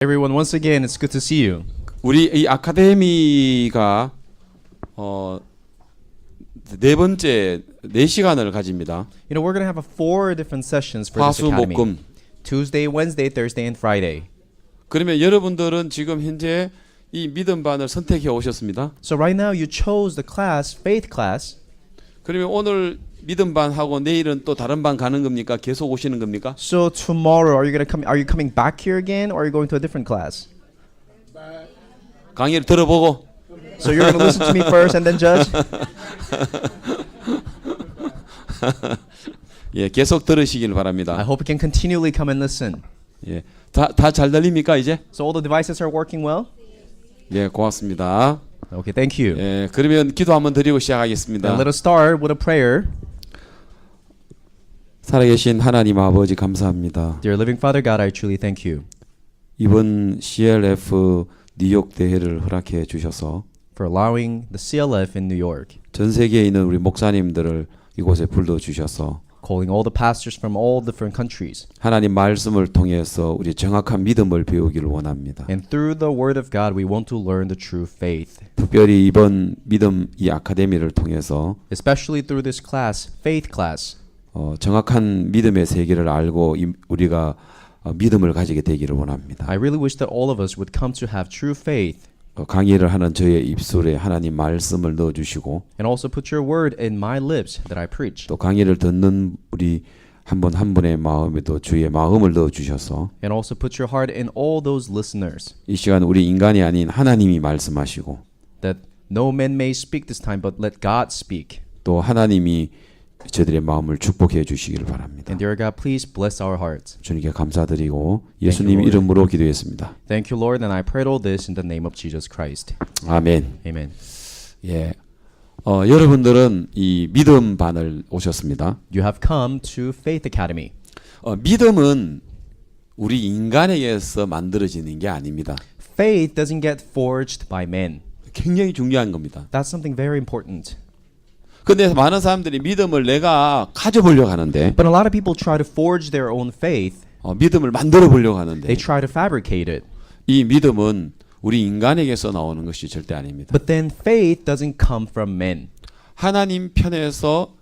Everyone, once again, it's good to see you. 우리 이 아카데미가 네 번째 4시간을 가집니다. You know, we're going to have 4 different sessions for this 화수 academy. 목금. Tuesday, Wednesday, Thursday, and Friday. 그러면 여러분들은 지금 현재 이 믿음반을 선택해 오셨습니다. So right now you chose the class, faith class. 그러면 오늘 믿음반하고 내일은 또 다른 반 가는 겁니까? 계속 오시는 겁니까? So tomorrow, are you coming back here again, or are you going to a different class? 강의를 들어보고 So you're going to listen to me first and then judge? 예, 계속 들으시길 I 바랍니다. hope you can continually come and listen. 예. 다 잘 들립니까, 이제? So all the devices are working well? 예, 고맙습니다. Okay, thank you. 예, 그러면 기도 한번 드리고 Now 시작하겠습니다. let us start with a prayer. 살아계신 하나님 아버지 감사합니다. Dear living Father God, I truly thank you 이번 CLF 뉴욕 대회를 허락해 주셔서 for allowing the CLF in New York, 전 세계에 있는 우리 목사님들을 이곳에 불러 주셔서 calling all the pastors from all different countries. 하나님 말씀을 통해서 우리 정확한 믿음을 배우기를 원합니다. And through the word of God, we want to learn the true faith. 특별히 이번 믿음 이 아카데미를 통해서 Especially through this class, faith class. 정확한 믿음의 세계를 알고 우리가 믿음을 가지게 되기를 원합니다. I really wish that all of us would come to have true faith 강의를 하는 저의 입술에 하나님 말씀을 넣어 주시고 and also put your word in my lips that I preach. 또 강의를 듣는 우리 한 분 한 분의 마음에도 주의 마음을 넣어 주셔서 And also put your heart in all those listeners, 이 시간 우리 인간이 아닌 하나님이 말씀하시고 that no man may speak this time, but let God speak. 또 하나님이 저들의 마음을 축복해 주시기를 바랍니다. And dear God, please bless our hearts. 주님께 감사드리고 예수님 Lord. 이름으로 기도했습니다. Thank you, Lord, and I pray all this in the name of Jesus Christ. 아멘. Amen. 예, 여러분들은 이 믿음 반을 오셨습니다. You have come to Faith Academy. 믿음은 우리 인간에게서 만들어지는 게 아닙니다. Faith doesn't get forged by men. 굉장히 중요한 겁니다. That's something very important. 근데 많은 사람들이 믿음을 내가 가져보려고 하는데 But a lot of people try to forge their own faith. 믿음을 만들어 보려고 하는데 They try to fabricate it. 이 믿음은 우리 인간에게서 나오는 것이 절대 아닙니다. But then faith doesn't come from men. 하나님 편에서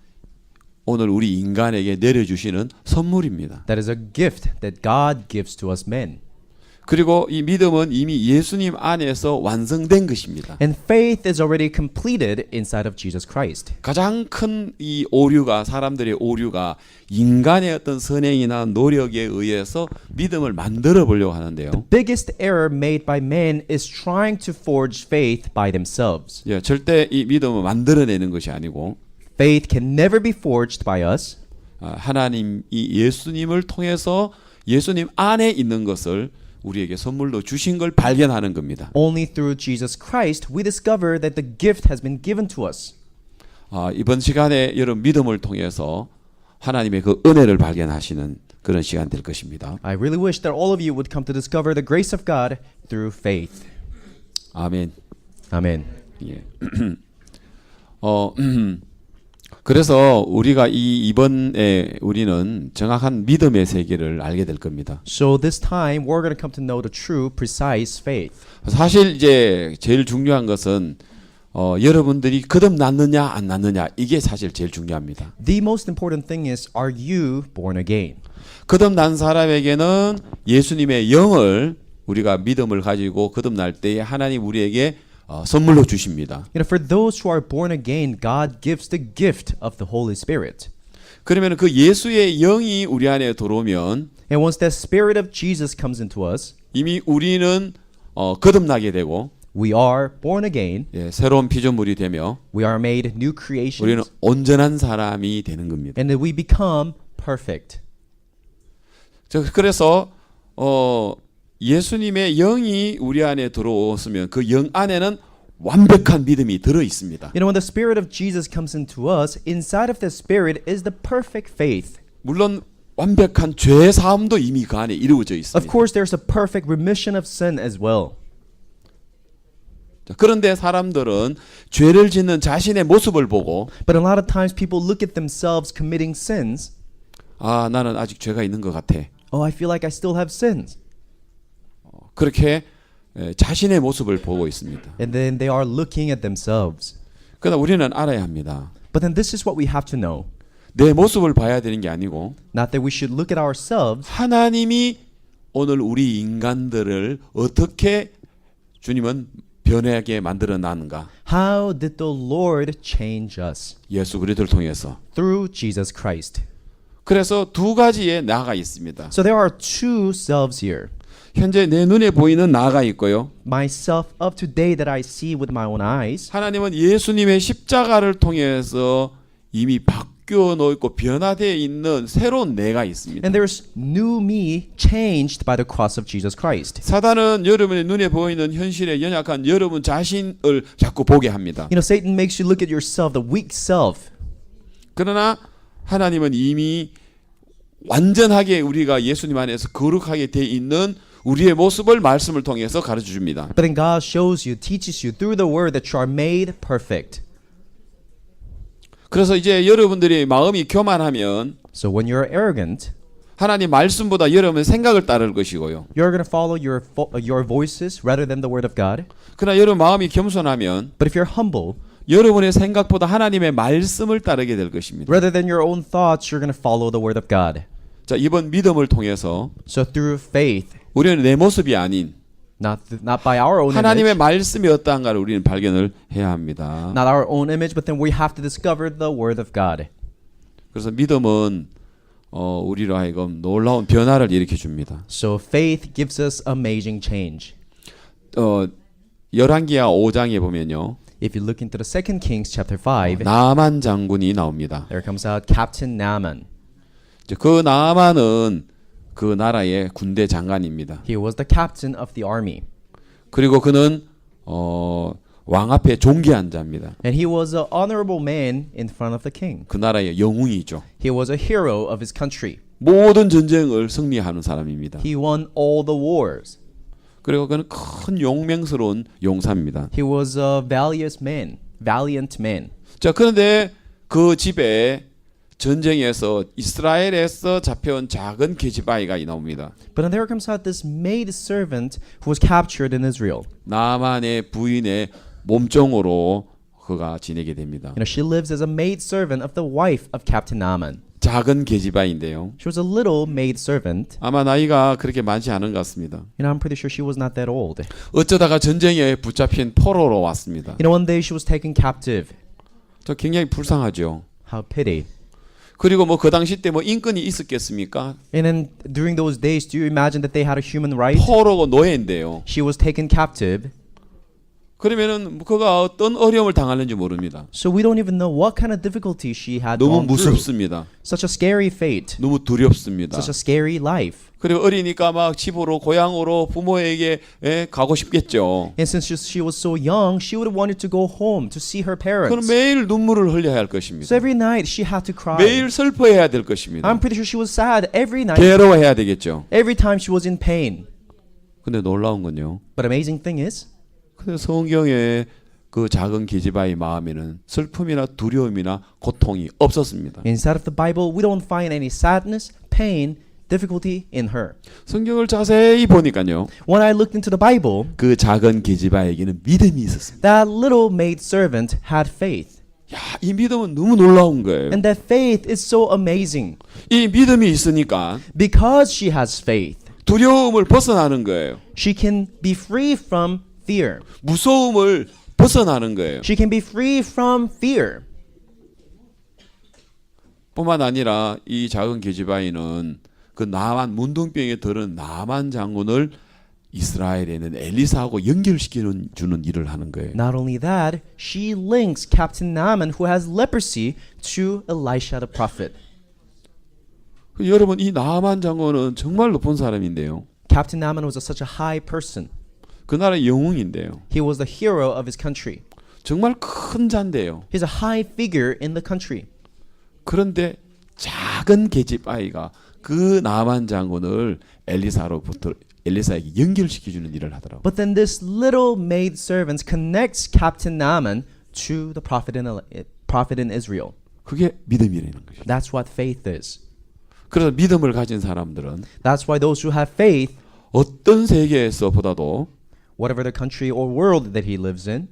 오늘 우리 인간에게 내려주시는 선물입니다. That is a gift that God gives to us men. 그리고 이 믿음은 이미 예수님 안에서 완성된 것입니다. And faith is already completed inside of Jesus Christ. 가장 큰 이 오류가 사람들의 오류가 인간의 어떤 선행이나 노력에 의해서 믿음을 만들어 보려고 하는데요. The biggest error made by men is trying to forge faith by themselves. 예, 절대 이 믿음을 만들어내는 것이 아니고 Faith can never be forged by us. 하나님이 예수님을 통해서 예수님 안에 있는 것을 우리에게 선물로 주신 걸 발견하는 겁니다. Only through Jesus Christ we discover that the gift has been given to us. 이번 시간에 여러분 믿음을 통해서 하나님의 그 은혜를 발견하시는 그런 시간 될 것입니다. I really wish that all of you would come to discover the grace of God through faith. 아멘. Amen. 예. 그래서 우리가 이번에 우리는 정확한 믿음의 세계를 알게 될 겁니다. So this time we're going to come to know the true, precise faith. 사실 이제 제일 중요한 것은 여러분들이 거듭났느냐 안 났느냐 이게 사실 제일 중요합니다. The most important thing is, are you born again? 거듭난 사람에게는 예수님의 영을 우리가 믿음을 가지고 거듭날 때에 하나님 우리에게 선물로 주십니다. You know, for those who are born again, God gives the gift of the Holy Spirit. 그러면 그 예수의 영이 우리 안에 들어오면 And once the Spirit of Jesus comes into us, 이미 우리는 거듭나게 되고 we are born again. 예, 새로운 피조물이 되며 We are made new 우리는 creations. 온전한 사람이 되는 겁니다. And that we become perfect. 그래서 예수님의 영이 우리 안에 들어오면 그 영 안에는 완벽한 믿음이 들어 있습니다. You know, when the Spirit of Jesus comes into us, inside of the Spirit is the perfect faith. 물론 완벽한 죄 사함도 이미 그 안에 이루어져 Of 있습니다. course, there's a perfect remission of sin as well. 그런데 사람들은 죄를 짓는 자신의 모습을 보고 But a lot of times people look at themselves committing sins. 나는 아직 죄가 있는 것 같아. Oh, I feel like I still have sins. 그렇게 자신의 모습을 보고 있습니다. And then they are looking at themselves. 그러나 우리는 알아야 합니다. But then this is what we have to know. 내 모습을 봐야 되는 게 아니고 Not that we should look at ourselves, 하나님이 오늘 우리 인간들을 어떻게 주님은 변하게 만들어 놨는가? how did the Lord change us? 예수 그리스도를 통해서. Through Jesus Christ. 그래서 두 가지의 나가 있습니다. So there are two selves here. 현재 내 눈에 보이는 나가 있고요. Myself of today that I see with my own eyes. 하나님은 예수님의 십자가를 통해서 이미 바뀌어 놓고 변화되어 있는 새로운 내가 있습니다. And there's new me changed by the cross of Jesus Christ. 사단은 여러분의 눈에 보이는 현실에 연약한 여러분 자신을 자꾸 보게 합니다. You know, Satan makes you look at yourself, the weak self. 그러나 하나님은 이미 완전하게 우리가 예수님 안에서 거룩하게 돼 있는 우리의 모습을 말씀을 통해서 가르쳐 줍니다. But then God shows you, teaches you through the word that you are made perfect. 그래서 이제 여러분들이 마음이 교만하면 So when you're arrogant, 하나님 말씀보다 여러분의 생각을 따를 것이고요. you're going to follow your voices rather than the word of God. 그러나 여러분 마음이 겸손하면 But if you're humble, 여러분의 생각보다 하나님의 말씀을 따르게 될 것입니다. rather than your own thoughts, you're going to follow the word of God. 자, 이번 믿음을 통해서 So through faith, 우리는 내 모습이 아닌 not by our own 하나님의 image, 말씀이 어떠한가를 우리는 발견을 해야 합니다. not our own image, but then we have to discover the word of God. 그래서 믿음은 우리로 하여금 놀라운 변화를 일으켜 줍니다. So faith gives us amazing change. 열왕기하 5장에 보면요. If you look into the 2 Kings chapter 5, 나만 장군이 나옵니다. there comes out Captain Naaman. 이제 그 나만은 그 나라의 군대 장관입니다. He was the captain of the army. 그리고 그는 왕 앞에 존귀한 자입니다. And he was an honorable man in front of the king. 그 나라의 영웅이죠. He was a hero of his country. 모든 전쟁을 승리하는 사람입니다. He won all the wars. 그리고 그는 큰 용맹스러운 용사입니다. He was a valiant man. 자, 그런데 그 집에 전쟁에서 이스라엘에서 잡혀온 작은 계집아이가 나옵니다. But then there comes out this maid servant who was captured in Israel. 나만의 부인의 몸종으로 그가 지내게 됩니다. You know, she lives as a maid servant of the wife of Captain Naaman. 작은 계집아이인데요. She was a little maid servant. 아마 나이가 그렇게 많지 않은 것 같습니다. You know, I'm pretty sure she was not that old. 어쩌다가 전쟁에 붙잡힌 포로로 왔습니다. You know, one day she was taken captive. 저 굉장히 불쌍하죠. How pity. 그리고 뭐 그 당시 때 뭐 인권이 있었겠습니까? And then during those days, do you imagine that they had a human right? 포로고 노예인데요. She was taken captive. 그러면은 그가 어떤 어려움을 당하는지 모릅니다. So we don't even know what kind of difficulty she had 너무 gone through. 무섭습니다. Such a scary fate. 너무 두렵습니다. Such a scary life. 그리고 어리니까 막 집으로 고향으로 부모에게 가고 싶겠죠. And since she was so young, she would have wanted to go home to see her 그럼 parents. 매일 눈물을 흘려야 할 것입니다. So every night she had to cry. 매일 슬퍼해야 될 것입니다. I'm pretty sure she was sad every night. 괴로워해야 되겠죠. Every time she was in pain. 근데 놀라운 건요. But amazing thing is, 근데 성경에 그 작은 계집아이 마음에는 슬픔이나 두려움이나 고통이 없었습니다. inside of the Bible, we don't find any sadness, pain, difficulty in her. 성경을 자세히 보니까요. When I looked into the Bible, 그 작은 계집아이에게는 믿음이 있었습니다. that little maid servant had faith. 야, 이 믿음은 너무 놀라운 거예요. And that faith is so amazing. 이 믿음이 있으니까 Because she has faith, 두려움을 벗어나는 거예요. she can be free from fear. 무서움을 벗어나는 거예요. She can be free from fear. 뿐만 아니라 이 작은 계집아이는 그 나만 문둥병에 들은 나만 장군을 이스라엘에 있는 엘리사하고 연결시키는 주는 일을 하는 거예요. Not only that, she links Captain Naaman, who has leprosy, to Elisha the prophet. 여러분 이 나만 장군은 정말 높은 사람인데요. Captain Naaman was such a high person. 그 나라의 영웅인데요. He was the hero of his country. 정말 큰 자인데요. He's a high figure in the country. 그런데 작은 계집아이가 그 나만 장군을 엘리사에게 연결시켜주는 일을 하더라고요. But then this little maid servant connects Captain Naaman to the prophet in Israel. 그게 믿음이라는 거죠. That's what faith is. 그래서 믿음을 가진 사람들은 That's why those who have faith, 어떤 세계에서보다도 whatever the country or world that he lives in,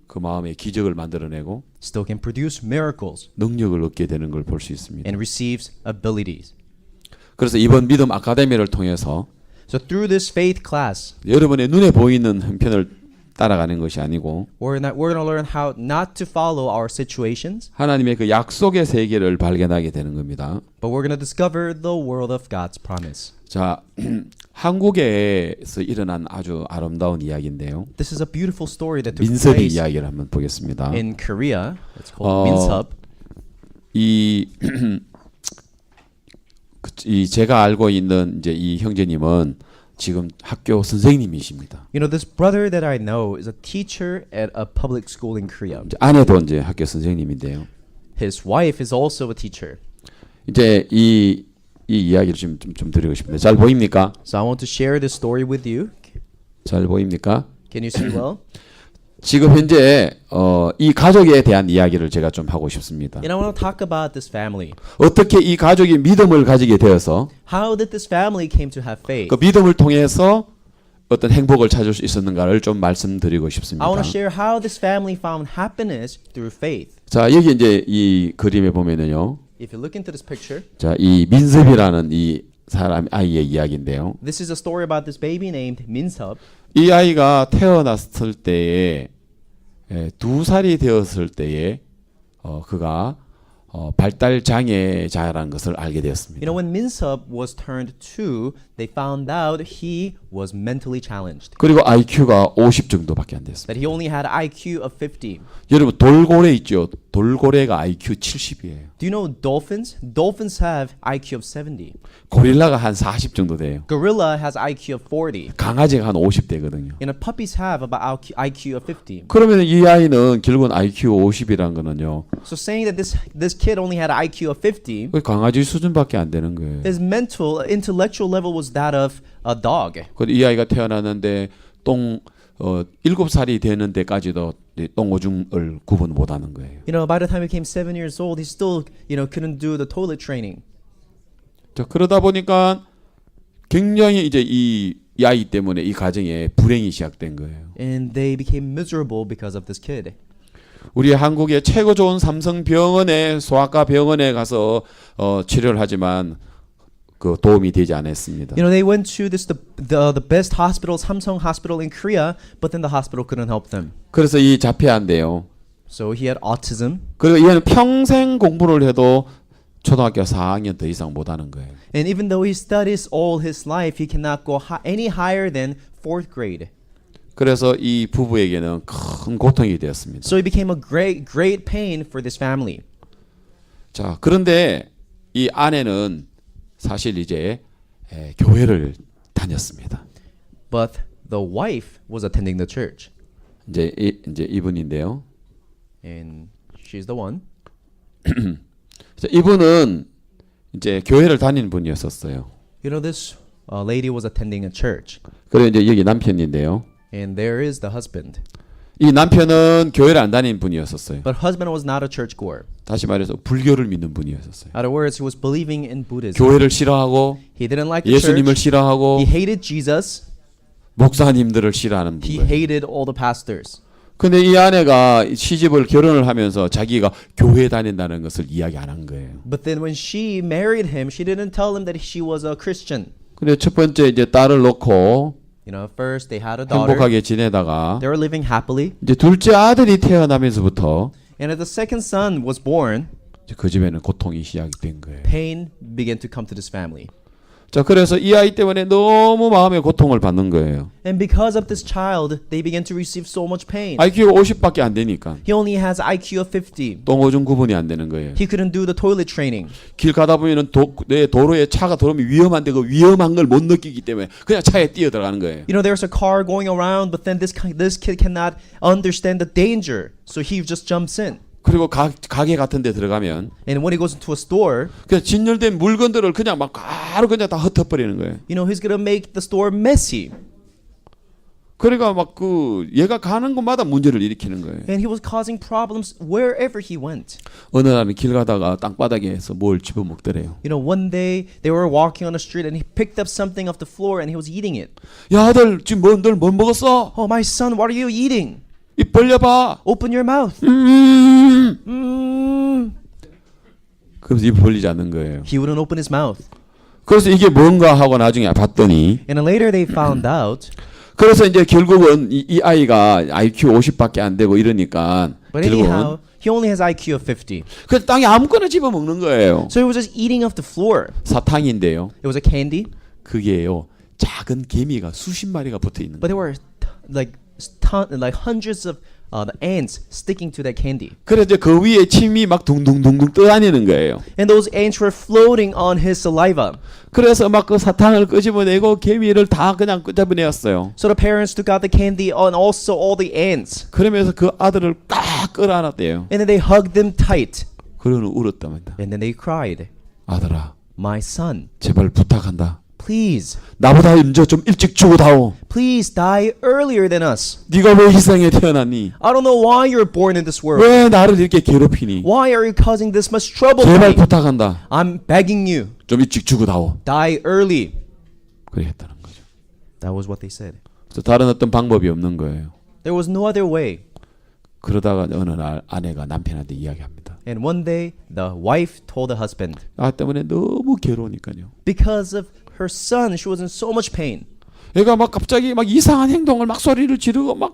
그 마음에 기적을 만들어내고 still can produce miracles 능력을 얻게 되는 걸 볼 수 있습니다. and receives abilities. 그래서 이번 믿음 아카데미를 통해서 So through this faith class, 여러분의 눈에 보이는 형편을 따라가는 것이 아니고 we're going to learn how not to follow our situations, 하나님의 그 약속의 세계를 발견하게 되는 겁니다. but we're going to discover the world of God's promise. 자, 한국에서 일어난 아주 아름다운 이야기인데요. This is a beautiful story that took 민섭이 place 이야기를 한번 보겠습니다. in Korea. It's called Minsub. 이 제가 알고 있는 이제 이 형제님은 지금 학교 선생님이십니다. You know, this brother that I know is a teacher at a public school in Korea. 이제 아내도 이제 학교 선생님인데요. His wife is also a teacher. 이제 이 이야기를 좀 드리고 싶은데 잘 보입니까? So I want to share this story with you. 잘 보입니까? Can you see well? 지금 현재 이 가족에 대한 이야기를 제가 좀 하고 싶습니다. And I want to talk about this family. 어떻게 이 가족이 믿음을 가지게 되어서 How did this family came to have faith? 그 믿음을 통해서 어떤 행복을 찾을 수 있었는가를 좀 말씀드리고 싶습니다. I want to share how this family found happiness through faith. 자, 여기 이제 이 그림에 보면은요. If you look into this picture, 자, 이 민섭이라는 이 사람 아이의 이야기인데요. this is a story about this baby named Minsub. 이 아이가 태어났을 때에 2살이 되었을 때에 그가 발달 장애자라는 것을 알게 되었습니다. You know, when Minsub was turned 2, they found out he was mentally challenged. 그리고 IQ가 50 정도밖에 안 됐습니다. That he only had IQ of 50. 여러분 돌고래 있죠? 돌고래가 IQ 70이에요. Do you know dolphins? Dolphins have IQ of 70. 고릴라가 한 40 정도 돼요. Gorilla has IQ of 40. 강아지가 한 50 되거든요. You know, puppies have about IQ of 50. 그러면 이 아이는 결국은 IQ 50이란 거는요. So saying that this kid only had IQ of 50, 그 강아지 수준밖에 안 되는 거예요. his mental, intellectual level was that of a dog. 그래서 이 아이가 태어났는데 7살이 되는 데까지도 똥오줌을 구분 못하는 거예요. You know, by the time he became 7 years old, he still, couldn't do the toilet training. 자, 그러다 보니까 굉장히 이제 이 아이 때문에 이 가정에 불행이 시작된 거예요. And they became miserable because of this kid. 우리 한국의 최고 좋은 삼성병원에 소아과 병원에 가서 치료를 하지만 그 도움이 되지 않았습니다. You know, they went to the best hospital, Samsung Hospital in Korea, but then the hospital couldn't help them. 그래서 이 자폐한데요. So he had autism. 그리고 얘는 평생 공부를 해도 초등학교 4학년 더 이상 못 하는 거예요. And even though he studies all his life, he cannot go any higher than 4th grade. 그래서 이 부부에게는 큰 고통이 되었습니다. So it became a great pain for this family. 자, 그런데 이 아내는 사실 이제 교회를 다녔습니다. But the wife was attending the church. 이제 이분인데요. And she's the one. 자, 이분은 이제 교회를 다니는 분이었었어요. You know, this lady was attending a church. 그리고 이제 여기 남편인데요. And there is the husband. 이 남편은 교회를 안 다니는 분이었었어요. But husband was not a churchgoer. 다시 말해서 불교를 믿는 분이었었어요. In other words, he was believing in Buddhism. 교회를 싫어하고 He didn't like the 예수님을 church. 싫어하고 He hated Jesus. 목사님들을 싫어하는 He 분이에요. hated all the pastors. 근데 이 아내가 결혼을 하면서 자기가 교회 다닌다는 것을 이야기 안 한 거예요. But then when she married him, she didn't tell him that she was a Christian. 근데 첫 번째 이제 딸을 놓고 You know, first they had a daughter. 행복하게 지내다가 They were living happily. 이제 둘째 아들이 태어나면서부터 And as the second son was born, 이제 그 집에는 고통이 시작된 거예요. pain began to come to this family. 자, 그래서 이 아이 때문에 너무 마음의 고통을 받는 거예요. And because of this child, they began to receive so much pain. IQ가 50밖에 안 되니까 He only has IQ of 50. 똥오줌 구분이 안 되는 거예요. He couldn't do the toilet training. 길 가다 보면은 내 도로에 차가 들어오면 위험한데 그 위험한 걸 못 느끼기 때문에 그냥 차에 뛰어 들어가는 거예요. You know, there's a car going around, but then this kid cannot understand the danger, so he just jumps in. 그리고 가게 같은 데 들어가면 And when he goes into a store, 그냥 진열된 물건들을 그냥 막 바로 그냥 다 흩어버리는 거예요. you know, he's gonna make the store messy. 그러니까 막 그 얘가 가는 곳마다 문제를 일으키는 거예요. And he was causing problems wherever he went. 어느 날은 길 가다가 땅바닥에서 뭘 집어 먹더래요. You know, one day they were walking on the street and he picked up something off the floor and he was eating it. 야 아들 지금 뭘 먹었어? Oh, my son, what are you eating? 입 벌려봐. Open your mouth. 그래서 입 벌리지 않는 거예요. He wouldn't open his mouth. 그래서 이게 뭔가 하고 나중에 봤더니 And then later they found out. 그래서 이제 결국은 이 아이가 IQ 50밖에 안 되고 이러니까 But anyhow, 결국은 he only has IQ of 50. 그 땅에 아무거나 집어 먹는 거예요. So he was just eating off the floor. 사탕인데요. It was a candy, 그게요. 작은 개미가 수십 마리가 붙어 있는 but 거예요. there were like hundreds of the ants sticking to that candy. 그래서 이제 그 위에 침이 막 둥둥둥둥 떠다니는 거예요. And those ants were floating on his saliva. 그래서 막 그 사탕을 끄집어내고 개미를 다 그냥 끄집어내었어요. So the parents took out the candy and also all the ants. 그러면서 그 아들을 딱 끌어안았대요. And then they hugged them tight. 그러는 울었답니다. And then they cried, 아들아, "My son, 제발 부탁한다. please, 나보다 먼저 좀 일찍 죽어다오. please die earlier than us. 네가 왜 이 세상에 태어났니? I don't know why you're born in this world. 왜 나를 이렇게 괴롭히니? Why are you causing this much trouble to 제발 me? 부탁한다. I'm begging you, 좀 일찍 죽어다오. die early." 그래 했다는 거죠. That was what they said. 그래서 다른 어떤 방법이 없는 거예요. There was no other way. 그러다가 어느 날 아내가 남편한테 이야기합니다. And one day, the wife told the husband, 나 때문에 너무 괴로우니까요. because of her son, she was in so much pain. 얘가 막 갑자기 막 이상한 행동을 막 소리를 지르고 막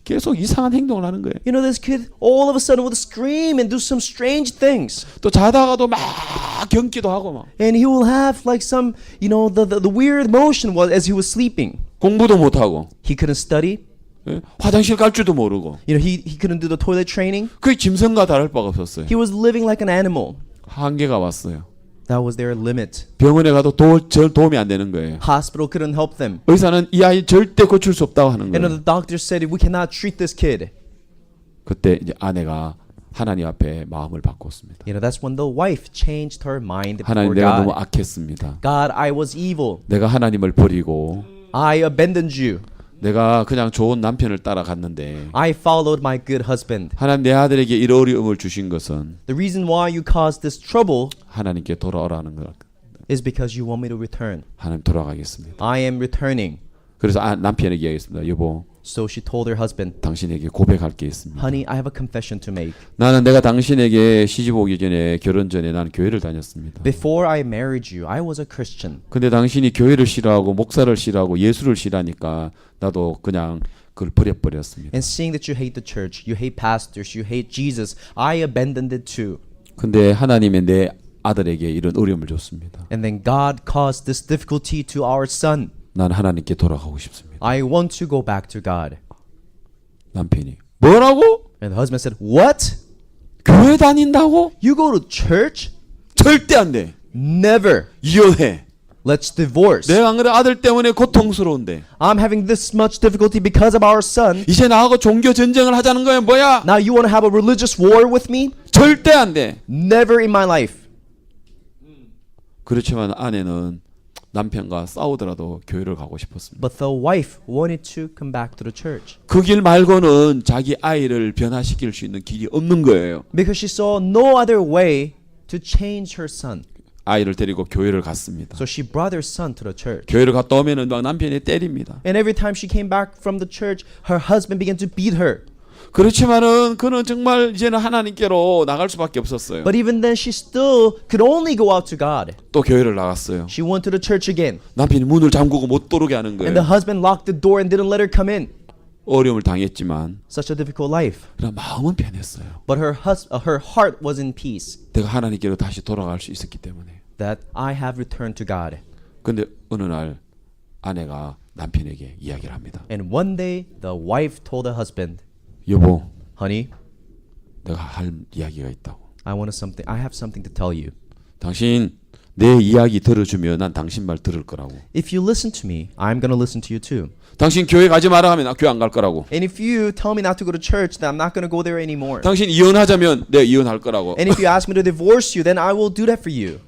계속 이상한 행동을 하는 거예요. You know, this kid all of a sudden would scream and do some strange things. 또 자다가도 막 경기도 하고 막 And he will have like some, you know, the weird motion was as he was sleeping. 공부도 못 하고 He couldn't study. 화장실 갈 줄도 모르고 You know, he couldn't do the toilet training. 그 짐승과 다를 바가 없었어요. He was living like an animal. 한계가 왔어요. That was their limit. 병원에 가도 절 도움이 안 되는 거예요. Hospital couldn't help them. 의사는 이 아이 절대 고칠 수 없다고 하는 And 거예요. the doctor said, we cannot treat this kid. 그때 이제 아내가 하나님 앞에 마음을 바꿨습니다. You know, that's when the wife changed her mind 하나님 before 내가 너무 God. 악했습니다. God, I was evil. 내가 하나님을 버리고 I abandoned you. 내가 그냥 좋은 남편을 따라갔는데 I followed my good husband. 하나님 내 아들에게 이런 어려움을 주신 것은 The reason why you caused this trouble 하나님께 돌아오라는 거. is because you want me to return. 하나님 돌아가겠습니다. I am returning. 그래서 남편에게 얘기했습니다. 여보, So she told her husband, 당신에게 고백할 게 있습니다. honey, I have a confession to make. 나는 내가 당신에게 시집 오기 전에 결혼 전에 나는 교회를 다녔습니다. Before I married you, I was a Christian. 근데 당신이 교회를 싫어하고 목사를 싫어하고 예수를 싫어하니까 나도 그냥 그걸 버렸습니다. And seeing that you hate the church, you hate pastors, you hate Jesus, I abandoned it too. 근데 하나님이 내 아들에게 이런 어려움을 줬습니다. And then God caused this difficulty to our son. 난 하나님께 돌아가고 싶습니다. I want to go back to God. 남편이 뭐라고? And the husband said, what? 교회 다닌다고? You go to church? 절대 안 돼. Never. 이혼해. Let's divorce. 내가 안 그래 아들 때문에 고통스러운데 I'm having this much difficulty because of our son. 이제 나하고 종교 전쟁을 하자는 거야 뭐야? Now you want to have a religious war with me? 절대 안 돼. Never in my life. 그렇지만 아내는 남편과 싸우더라도 교회를 가고 싶었습니다. But the wife wanted to come back to the church. 그 길 말고는 자기 아이를 변화시킬 수 있는 길이 없는 거예요. Because she saw no other way to change her son. 아이를 데리고 교회를 갔습니다. So she brought her son to the church. 교회를 갔다 오면은 막 남편이 때립니다. And every time she came back from the church, her husband began to beat her. 그렇지만은 그는 정말 이제는 하나님께로 나갈 수밖에 없었어요. But even then, she still could only go out to God. 또 교회를 나갔어요. She went to the church again. 남편이 문을 잠그고 못 들어오게 하는 And the 거예요. husband locked the door and didn't let her come in. 어려움을 당했지만 Such a difficult life. 그러나 마음은 편했어요. But her heart was in peace. 내가 하나님께로 다시 돌아갈 수 있었기 때문에. That I have returned to God. 근데 어느 날 아내가 남편에게 이야기를 합니다. And one day, the wife told the husband, 여보, honey, 내가 할 이야기가 있다고. I have something to tell you. 당신 내 이야기 들어주면 난 당신 말 들을 거라고. If you listen to me, I'm going to listen to you too. 당신 교회 가지 마라 하면 나 교회 안 갈 거라고. And if you tell me not to go to church, then I'm not going to go there anymore. 당신 이혼하자면 내가 이혼할 거라고. And if you ask me to divorce you, then I will do that for you.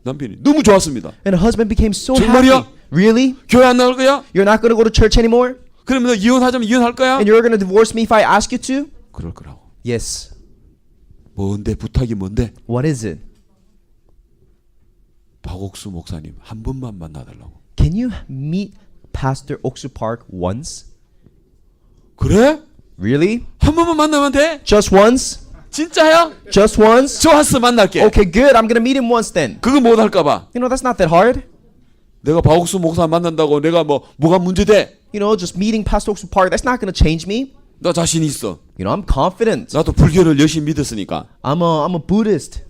남편이 너무 좋았습니다. And the husband became so 정말이야? happy. Really? 교회 안 나올 거야? You're not going to go to church anymore? 그러면 너 이혼하자면 이혼할 거야? And you're going to divorce me if I ask you to? 그럴 거라고. Yes. 뭔데 부탁이 뭔데? What is it? 박옥수 목사님 한 번만 만나달라고. Can you meet Pastor Oksu Park once? 그래? Really? 한 번만 만나면 돼? Just once? 진짜야? Just once? 좋았어 만날게. Okay, good. I'm going to meet him once then. 그거 못 할까봐. You know, that's not that hard. 내가 박옥수 목사 만난다고 내가 뭐가 문제돼? You know, just meeting Pastor Oksu Park, that's not going to change me. 나 자신 있어. You know, I'm confident. 나도 불교를 열심히 믿었으니까. I'm a Buddhist.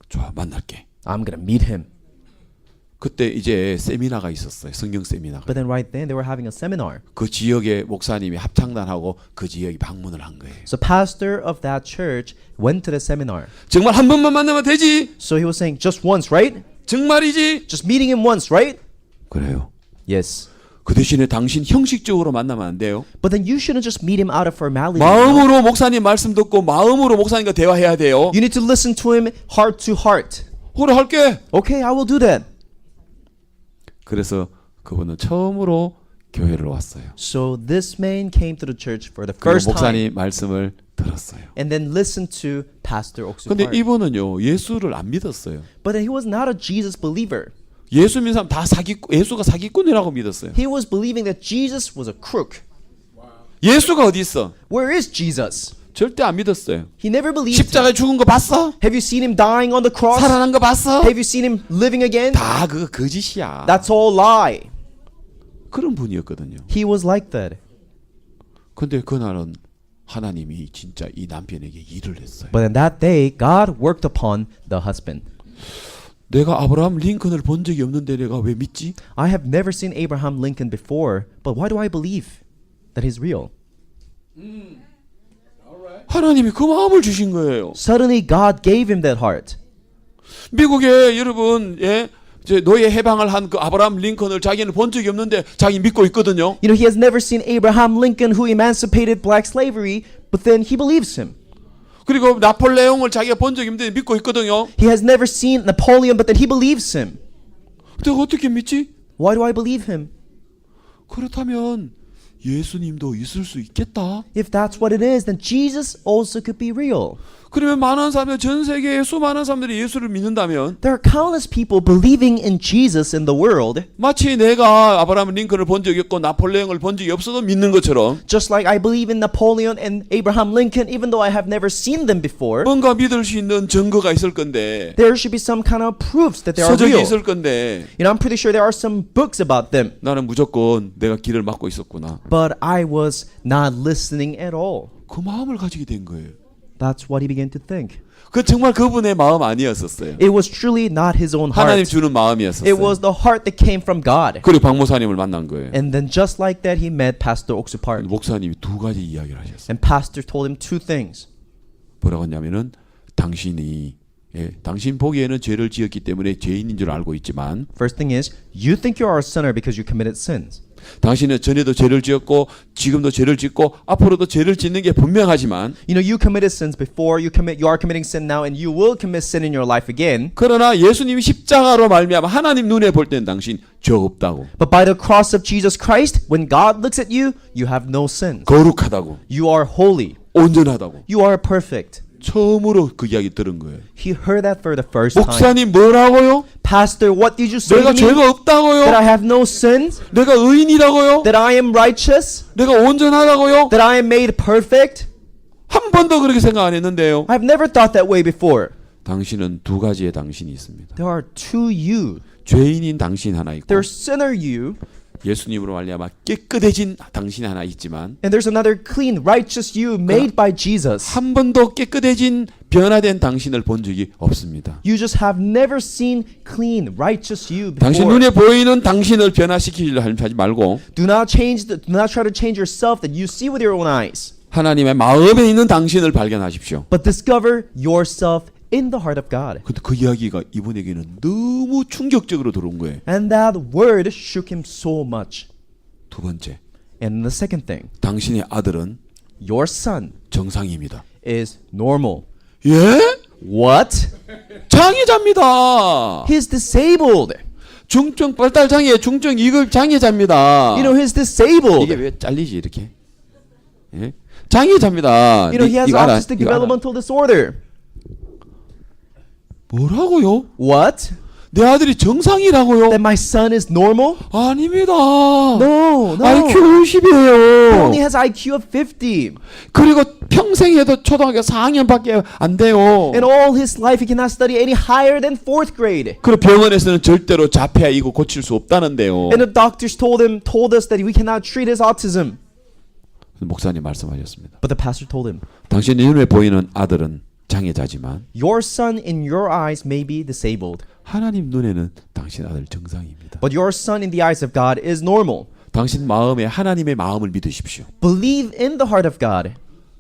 좋아 만날게. I'm going to meet him. 그때 이제 세미나가 있었어요. 성경 세미나가. But then right then, they were having a seminar. 그 지역의 목사님이 합창단하고 그 지역에 방문을 한 거예요. So pastor of that church went to the seminar. 정말 한 번만 만나면 되지? So he was saying, just once, right? 정말이지? Just meeting him once, right? 그래요. Yes. 그 대신에 당신 형식적으로 만나면 안 돼요. But then you shouldn't just meet him out of formality. 마음으로 목사님 말씀 듣고 마음으로 목사님과 대화해야 돼요. You need to listen to him heart to heart. 그래 할게. Okay, I will do that. 그래서 그분은 처음으로 교회를 왔어요. So this man came to the church for the 그리고 first time 목사님 말씀을 들었어요. and then listened to Pastor Oksu 근데 Park. 이분은요 예수를 안 믿었어요. But then he was not a Jesus believer. 예수 믿는 사람 다 예수가 사기꾼이라고 믿었어요. He was believing that Jesus was a crook. 예수가 어디 있어? Where is Jesus? 절대 안 믿었어요. He never believed him. 십자가에 죽은 거 봤어? Have you seen him dying on the cross? 살아난 거 봤어? Have you seen him living again? 다 그거 거짓이야. That's all lie. 그런 분이었거든요. He was like that. 근데 그날은 하나님이 진짜 이 남편에게 일을 했어요. But in that day, God worked upon the husband. 내가 아브라함 링컨을 본 적이 없는데 내가 왜 믿지? I have never seen Abraham Lincoln before, but why do I believe that he's real? 하나님이 그 마음을 주신 거예요. Suddenly, God gave him that heart. 미국에 여러분 이제 노예 해방을 한 그 아브라함 링컨을 자기는 본 적이 없는데 자기 믿고 있거든요. You know, he has never seen Abraham Lincoln who emancipated black slavery, but then he believes him. 그리고 나폴레옹을 자기가 본 적이 없는데 믿고 있거든요. He has never seen Napoleon, but then he believes him. 내가 어떻게 믿지? Why do I believe him? 그렇다면 예수님도 있을 수 있겠다. If that's what it is, then Jesus also could be real. 그러면 많은 사람들 전 세계에 수많은 사람들이 예수를 믿는다면 There are countless people believing in Jesus in the world, 마치 내가 아브라함 링컨을 본 적이 없고 나폴레옹을 본 적이 없어도 믿는 것처럼 just like I believe in Napoleon and Abraham Lincoln, even though I have never seen them before. 뭔가 믿을 수 있는 증거가 있을 건데 There should be some kind of proofs that they are 서적이 real. 있을 건데 You know, I'm pretty sure there are some books about them, 나는 무조건 내가 길을 막고 있었구나. but I was not listening at all. 그 마음을 가지게 된 거예요. That's what he began to think. 그 정말 그분의 마음 아니었었어요. It was truly not his own 하나님 heart. 주는 마음이었었어요. It was the heart that came from God. 그리고 박 목사님을 만난 거예요. And then just like that, he met Pastor Oksu Park. 목사님이 두 가지 이야기를 하셨어요. And Pastor told him two things. 뭐라고 했냐면은 당신이 당신 보기에는 죄를 지었기 때문에 죄인인 줄 알고 있지만 First thing is, you think you are a sinner because you committed sins. 당신은 전에도 죄를 지었고 지금도 죄를 짓고 앞으로도 죄를 짓는 게 분명하지만 You know, you committed sins before, you are committing sin now, and you will commit sin in your life again. 그러나 예수님이 십자가로 말미암아 하나님 눈에 볼 때는 당신 죄 없다고 But by the cross of Jesus Christ, when God looks at you, you have no sins. 거룩하다고 You are holy. 온전하다고 You are perfect. 처음으로 그 이야기 들은 거예요. He heard that for the first time. 목사님 뭐라고요? Pastor, what did you say 내가 to me? 죄가 That 없다고요? I have no sins? 내가 의인이라고요? That I am righteous? 내가 온전하다고요? That I am made perfect? 한 번도 그렇게 생각 안 했는데요. I've never thought that way before. 당신은 두 가지의 당신이 있습니다. There are two you. 죄인인 당신 하나 있고 There's sinner you, 예수님으로 말미암아 깨끗해진 당신이 하나 있지만 and there's another clean, righteous you made by Jesus. 한 번도 깨끗해진 변화된 당신을 본 적이 없습니다. You just have never seen clean, righteous you 당신 before. 눈에 보이는 당신을 변화시키려 하지 말고 Do not try to change yourself that you see with your own eyes, 하나님의 마음에 있는 당신을 발견하십시오. but discover yourself in the heart of God. 근데 그 이야기가 이분에게는 너무 충격적으로 들어온 거예요. And that word shook him so much. 두 번째, And the second thing, 당신의 아들은 your son 정상입니다. is normal. 예? What? 장애자입니다. He's disabled. 중증 발달 장애, 중증 2급 장애자입니다. You know, he's disabled. 이게 왜 잘리지 이렇게? 예? 장애자입니다. You know, he has 이거 알아? autistic 이거 알아? developmental disorder. 뭐라고요? What? 내 아들이 정상이라고요? That my son is normal? 아닙니다. No, no. IQ He 50이에요. only has IQ of 50. 그리고 평생 해도 초등학교 4학년밖에 안 돼요. In all his life, he cannot study any higher than 4th grade. 그리고 병원에서는 절대로 자폐아 이거 고칠 수 없다는데요. And the doctors told us that we cannot treat his autism. 목사님 말씀하셨습니다. But the pastor told him, 당신의 눈에 보이는 아들은 장애자지만 your son in your eyes may be disabled, 하나님 눈에는 당신 아들 정상입니다. but your son in the eyes of God is normal. 당신 마음에 하나님의 마음을 믿으십시오. Believe in the heart of God.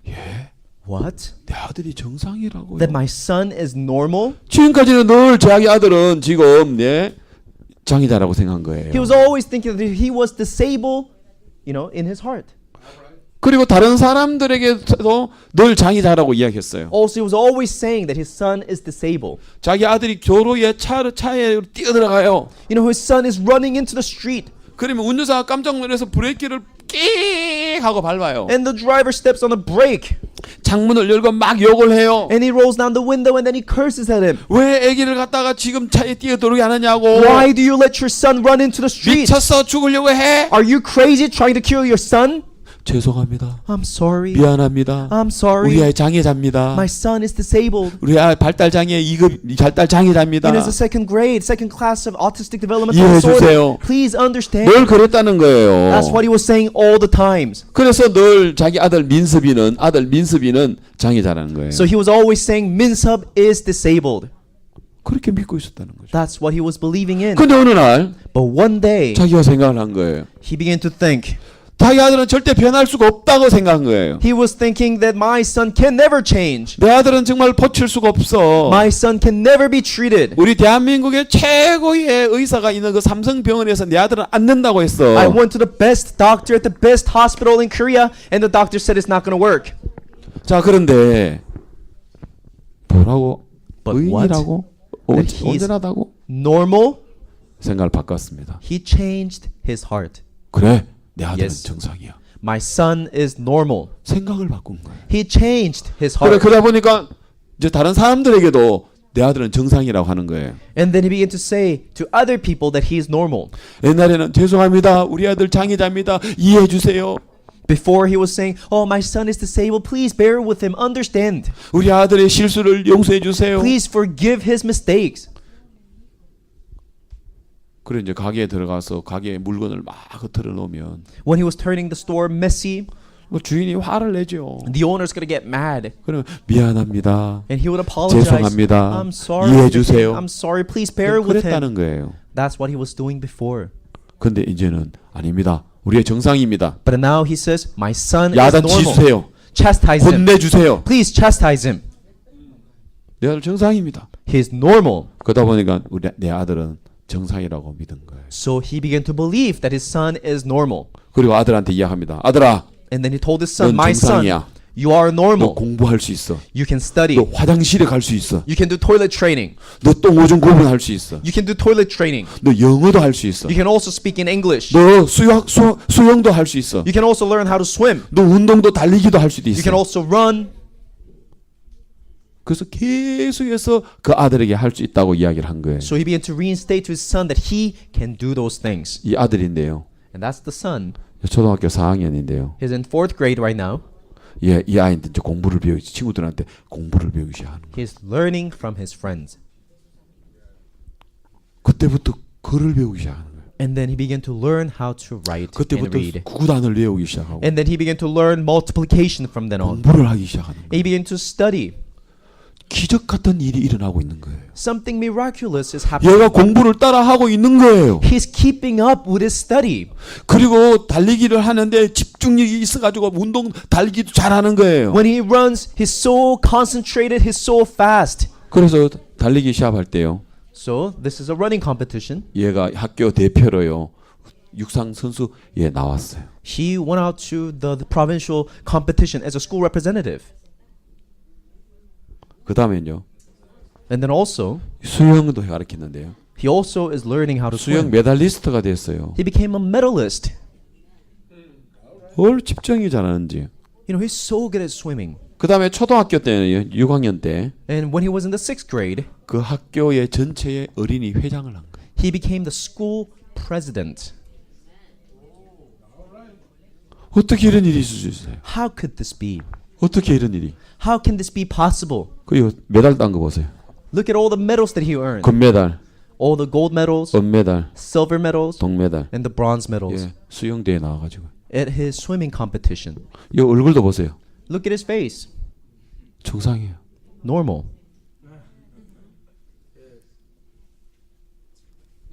예, What? 내 아들이 정상이라고요. That my son is normal? 지금까지는 늘 자기 아들은 지금 장애자라고 생각한 거예요. He was always thinking that he was disabled, in his heart. 그리고 다른 사람들에게도 늘 장애자라고 이야기했어요. Also, he was always saying that his son is disabled. 자기 아들이 교로에 차에 뛰어들어가요. You know, his son is running into the street, 그러면 운전사가 깜짝 놀라서 브레이크를 끼 하고 밟아요. and the driver steps on the brake, 창문을 열고 막 욕을 해요. and he rolls down the window, and then he curses at him. 왜 아기를 갖다가 지금 차에 뛰어들게 하느냐고. Why do you let your son run into the street? 미쳤어 죽으려고 해. Are you crazy trying to kill your son? 죄송합니다. I'm sorry. 미안합니다. I'm sorry. 우리 아이 장애자입니다. My son is disabled. 우리 아이 발달 장애 2급 발달 장애자입니다. He is a second class of autistic developmental 이해해 disorder. 주세요. Please understand. 늘 그랬다는 거예요. That's what he was saying all the times. 그래서 늘 자기 아들 민섭이는 장애자라는 거예요. So he was always saying Minsub is disabled. 그렇게 믿고 있었다는 거죠. That's what he was believing in. 근데 어느 날 But one day 자기가 생각을 한 거예요. he began to think. 자기 아들은 절대 변할 수가 없다고 생각한 거예요. He was thinking that my son can never change. 내 아들은 정말 고칠 수가 없어. My son can never be treated. 우리 대한민국의 최고의 의사가 있는 그 삼성병원에서 내 아들은 안 된다고 했어. I went to the best doctor at the best hospital in Korea, and the doctor said it's not going to work. 자 그런데 뭐라고? But what? 의인이라고? That he's- 온전하다고? Normal? 생각을 바꿨습니다. He changed his heart. 그래 내 아들은 Yes. 정상이야. My son is normal. 생각을 바꾼 거예요. He changed his 그래 heart. 그러다 보니까 이제 다른 사람들에게도 내 아들은 정상이라고 하는 거예요. And then he began to say to other people that he is normal. 옛날에는 죄송합니다. 우리 아들 장애자입니다. 이해해 주세요. Before he was saying, oh, my son is disabled. Please bear with him. Understand. 우리 아들의 실수를 용서해 주세요. Please forgive his mistakes. 그래 이제 가게에 들어가서 가게에 물건을 막 흩어 놓으면 When he was turning the store messy, 뭐 주인이 화를 내죠. the owner's going to get mad. 그러면 미안합니다. And he would apologize. 죄송합니다. I'm sorry. 이해해 주세요. I'm sorry. Please bear with him. 그랬다는 거예요. That's what he was doing before. 근데 이제는 아닙니다. 우리의 정상입니다. But now he says, my son is 야단 normal. 치세요. Chastise him. 혼내주세요. Please chastise him. 내 아들 정상입니다. He is normal. 그러다 보니까 내 아들은 정상이라고 믿은 거예요. So he began to believe that his son is normal. 그리고 아들한테 이야기합니다. 아들아, And then he told his son, 넌 my son, 정상이야. you are 너 normal. 공부할 수 있어. You can study. 너 화장실에 갈 수 있어. You can do toilet training. 너 똥 오줌 구분할 수 있어. You can do toilet training. 너 영어도 할 수 있어. You can also speak in English. 너 수영도 할 수 있어. You can also learn how to swim. 너 운동도 달리기도 할 수도 You can 있어. also run. 그래서 계속해서 그 아들에게 할 수 있다고 이야기를 한 거예요. So he began to reinstate to his son that he can do those things. 이 아들인데요. And that's the son. 초등학교 4학년인데요. He's in 4th grade right now. 예, 이 아이한테 이제 공부를 배우기 친구들한테 공부를 배우기 시작하는 거예요. He's learning from his friends. 그때부터 글을 배우기 시작하는 거예요. And then he began to learn how to write and 그때부터 read. 구구단을 외우기 시작하고 And then he began to learn multiplication from then on. 공부를 하기 시작하는 거예요. He began to study. 기적 같은 일이 일어나고 있는 거예요. Something miraculous is happening. 얘가 공부를 따라 하고 있는 거예요. He's keeping up with his study. 그리고 달리기를 하는데 집중력이 있어가지고 운동 달리기도 잘하는 거예요. When he runs, he's so concentrated, he's so fast. 그래서 달리기 시합할 때요. So this is a running competition. 얘가 학교 대표로요. 육상 선수 예 나왔어요. He went out to the provincial competition as a school representative. 그 다음엔요. And then also, 수영도 가르치는데요. He also is learning how to 수영 swim. 메달리스트가 됐어요. He became a medalist. 뭘 집중이 잘하는지. You know, he's so good at swimming. 그 다음에 초등학교 때는 6학년 때 그 And when he was in the 6th grade, 학교의 전체의 어린이 회장을 한 거예요. he became the school president. 어떻게 이런 일이 있을 수 있어요? How could this be? 어떻게 이런 일이? How can this be possible? 그 메달 딴 거 보세요. Look at all the medals that he earned. 금메달, All the gold medals, 은메달, silver medals, 동메달. and the bronze medals 예, 수영대회 나와가지고. at his swimming competition. 이 얼굴도 보세요. Look at his face. 정상이에요. Normal.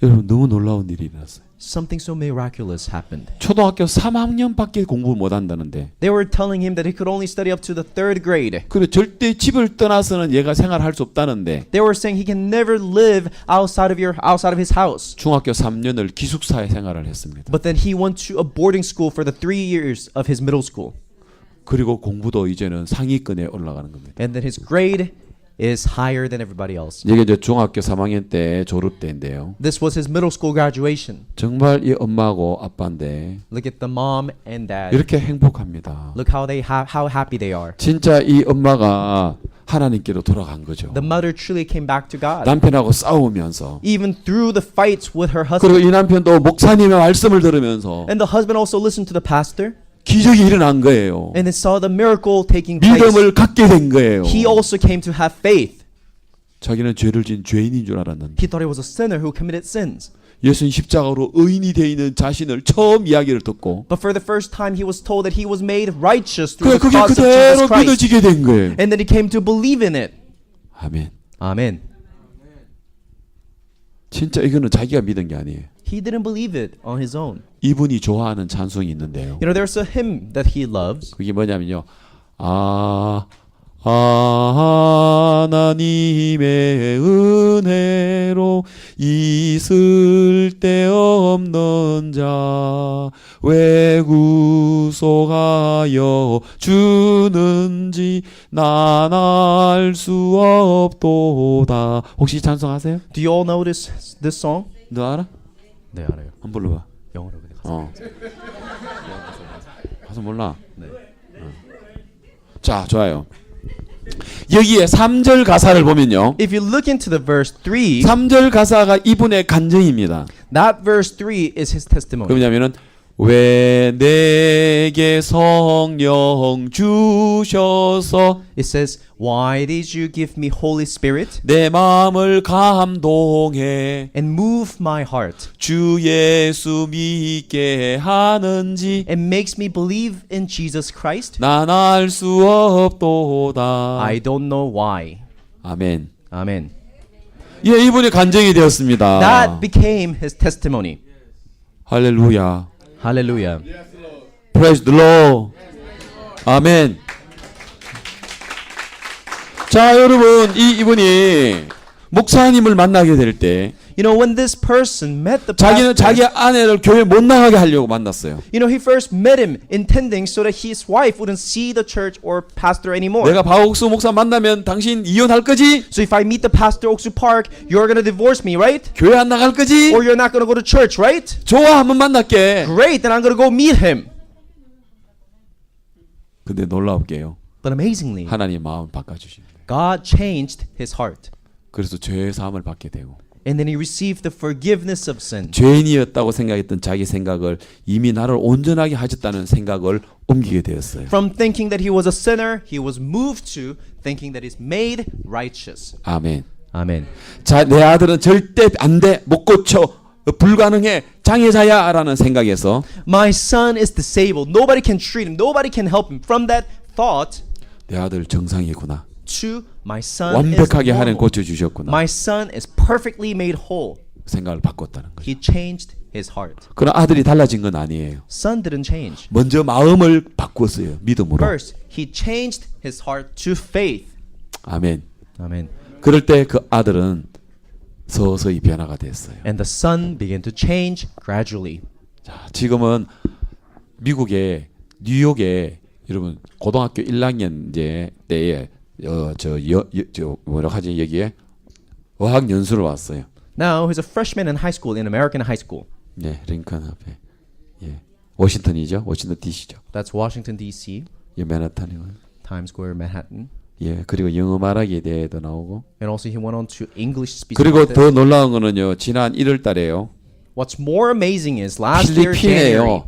여러분 너무 놀라운 일이 일어났어요. Something so miraculous happened. 초등학교 3학년밖에 공부 못 한다는데. They were telling him that he could only study up to the 3rd grade. 그래 절대 집을 떠나서는 얘가 생활할 수 없다는데. They were saying he can never live outside of his house. 중학교 3년을 기숙사에 생활을 했습니다. But then he went to a boarding school for the 3 years of his middle school. 그리고 공부도 이제는 상위권에 올라가는 겁니다. And then his grade is higher than everybody else. 이게 이제 중학교 3학년 때 졸업 때인데요. This was his middle school graduation. 정말 이 엄마하고 아빠인데 Look at the mom and dad. 이렇게 행복합니다. Look how how happy they are. 진짜 이 엄마가 하나님께로 돌아간 거죠. The mother truly came back to God. 남편하고 싸우면서 Even through the fights with her 그리고 husband. 이 남편도 목사님의 말씀을 들으면서 And the husband also listened to the pastor 기적이 일어난 거예요. and then saw the miracle taking place. 믿음을 갖게 된 거예요. He also came to have faith. 자기는 죄를 지은 죄인인 줄 알았는데 He thought he was a sinner who committed sins. 예수님 십자가로 의인이 되어 있는 자신을 처음 이야기를 듣고 But for the first time he was told that he was made righteous through the 그게 cross of 그대로 Jesus Christ. 믿어지게 된 거예요. And then he came to believe in it. 아멘. Amen. 진짜 이거는 자기가 믿은 게 아니에요. He didn't believe it on his own. 이분이 좋아하는 찬송이 있는데요. You know, there's a hymn that he loves. 그게 뭐냐면요. 하나님의 은혜로 있을 데 없는 자 왜 구속하여 주는지 난 알 수 없도다. 혹시 찬송하세요? Do you all know this song? 너 알아? 네, 알아요. 한번 불러봐. 영어로 그래. 가서 몰라. 자, 좋아요. 여기에 3절 가사를 보면요. If you look into the verse 3, 3절 가사가 이분의 간증입니다. that verse 3 is his testimony. 뭐냐면은 왜 내게 성령 주셔서 It says, "Why did you give me Holy Spirit 내 마음을 감동해 and move my heart 주 예수 믿게 하는지 and makes me believe in Jesus Christ? 난 알 수 없도다. I don't know why." 아멘. Amen. 예, 이분이 간증이 되었습니다. That became his testimony. 할렐루야. Hallelujah. Praise the Lord. 아멘. 자, 여러분, 이분이 목사님을 만나게 될 때 You know, when this person met the 자기는 자기 pastor, 아내를 교회 못 나가게 하려고 만났어요. you know, he first met him intending so that his wife wouldn't see the church or pastor anymore. 내가 박옥수 목사 만나면 당신 이혼할 거지? So if I meet the pastor Oksu Park, you're gonna divorce me, right? 교회 안 나갈 거지? Or you're not gonna go to church, right? 좋아, 한번 만날게. Great, then I'm gonna go meet him. 근데 놀라울게요. But amazingly, 하나님 마음을 바꿔주십니다. God changed his heart. 그래서 죄 사함을 받게 되고 And then he received the forgiveness of sin. 죄인이었다고 생각했던 자기 생각을 이미 나를 온전하게 하셨다는 생각을 옮기게 되었어요. From thinking that he was a sinner, he was moved to thinking that he's made righteous. 아멘. Amen. 자, 내 아들은 절대 안 돼, 못 고쳐, 불가능해, 장애자야라는 생각에서 My son is disabled. Nobody can treat him. Nobody can help him. From that thought 내 아들 정상이구나. to my son 완벽하게 is 하나님 normal. 고쳐주셨구나. My son is perfectly made whole. 생각을 바꿨다는 거죠. He changed his heart. 그러나 아들이 달라진 건 아니에요. Son didn't change. 먼저 마음을 바꾸었어요. 믿음으로. First, he changed his heart to faith. 아멘. Amen. 그럴 때 그 아들은 서서히 변화가 됐어요. And the son began to change gradually. 자, 지금은 미국의 뉴욕에 여러분 고등학교 1학년 이제 때에 저 뭐라 하지 여기에 어학 연수를 왔어요. Now he's a freshman in high school, in American high school. 네, 링컨 앞에. 예. 워싱턴이죠. 워싱턴 DC죠. That's Washington D.C., 예, 맨하탄이요. Times Square, Manhattan. 예, 그리고 영어 말하기에 대해도 나오고. And also he went on to English speech 그리고 contest. 더 놀라운 거는요. 지난 1월 달에요. What's more amazing is last year 필리핀에요. January.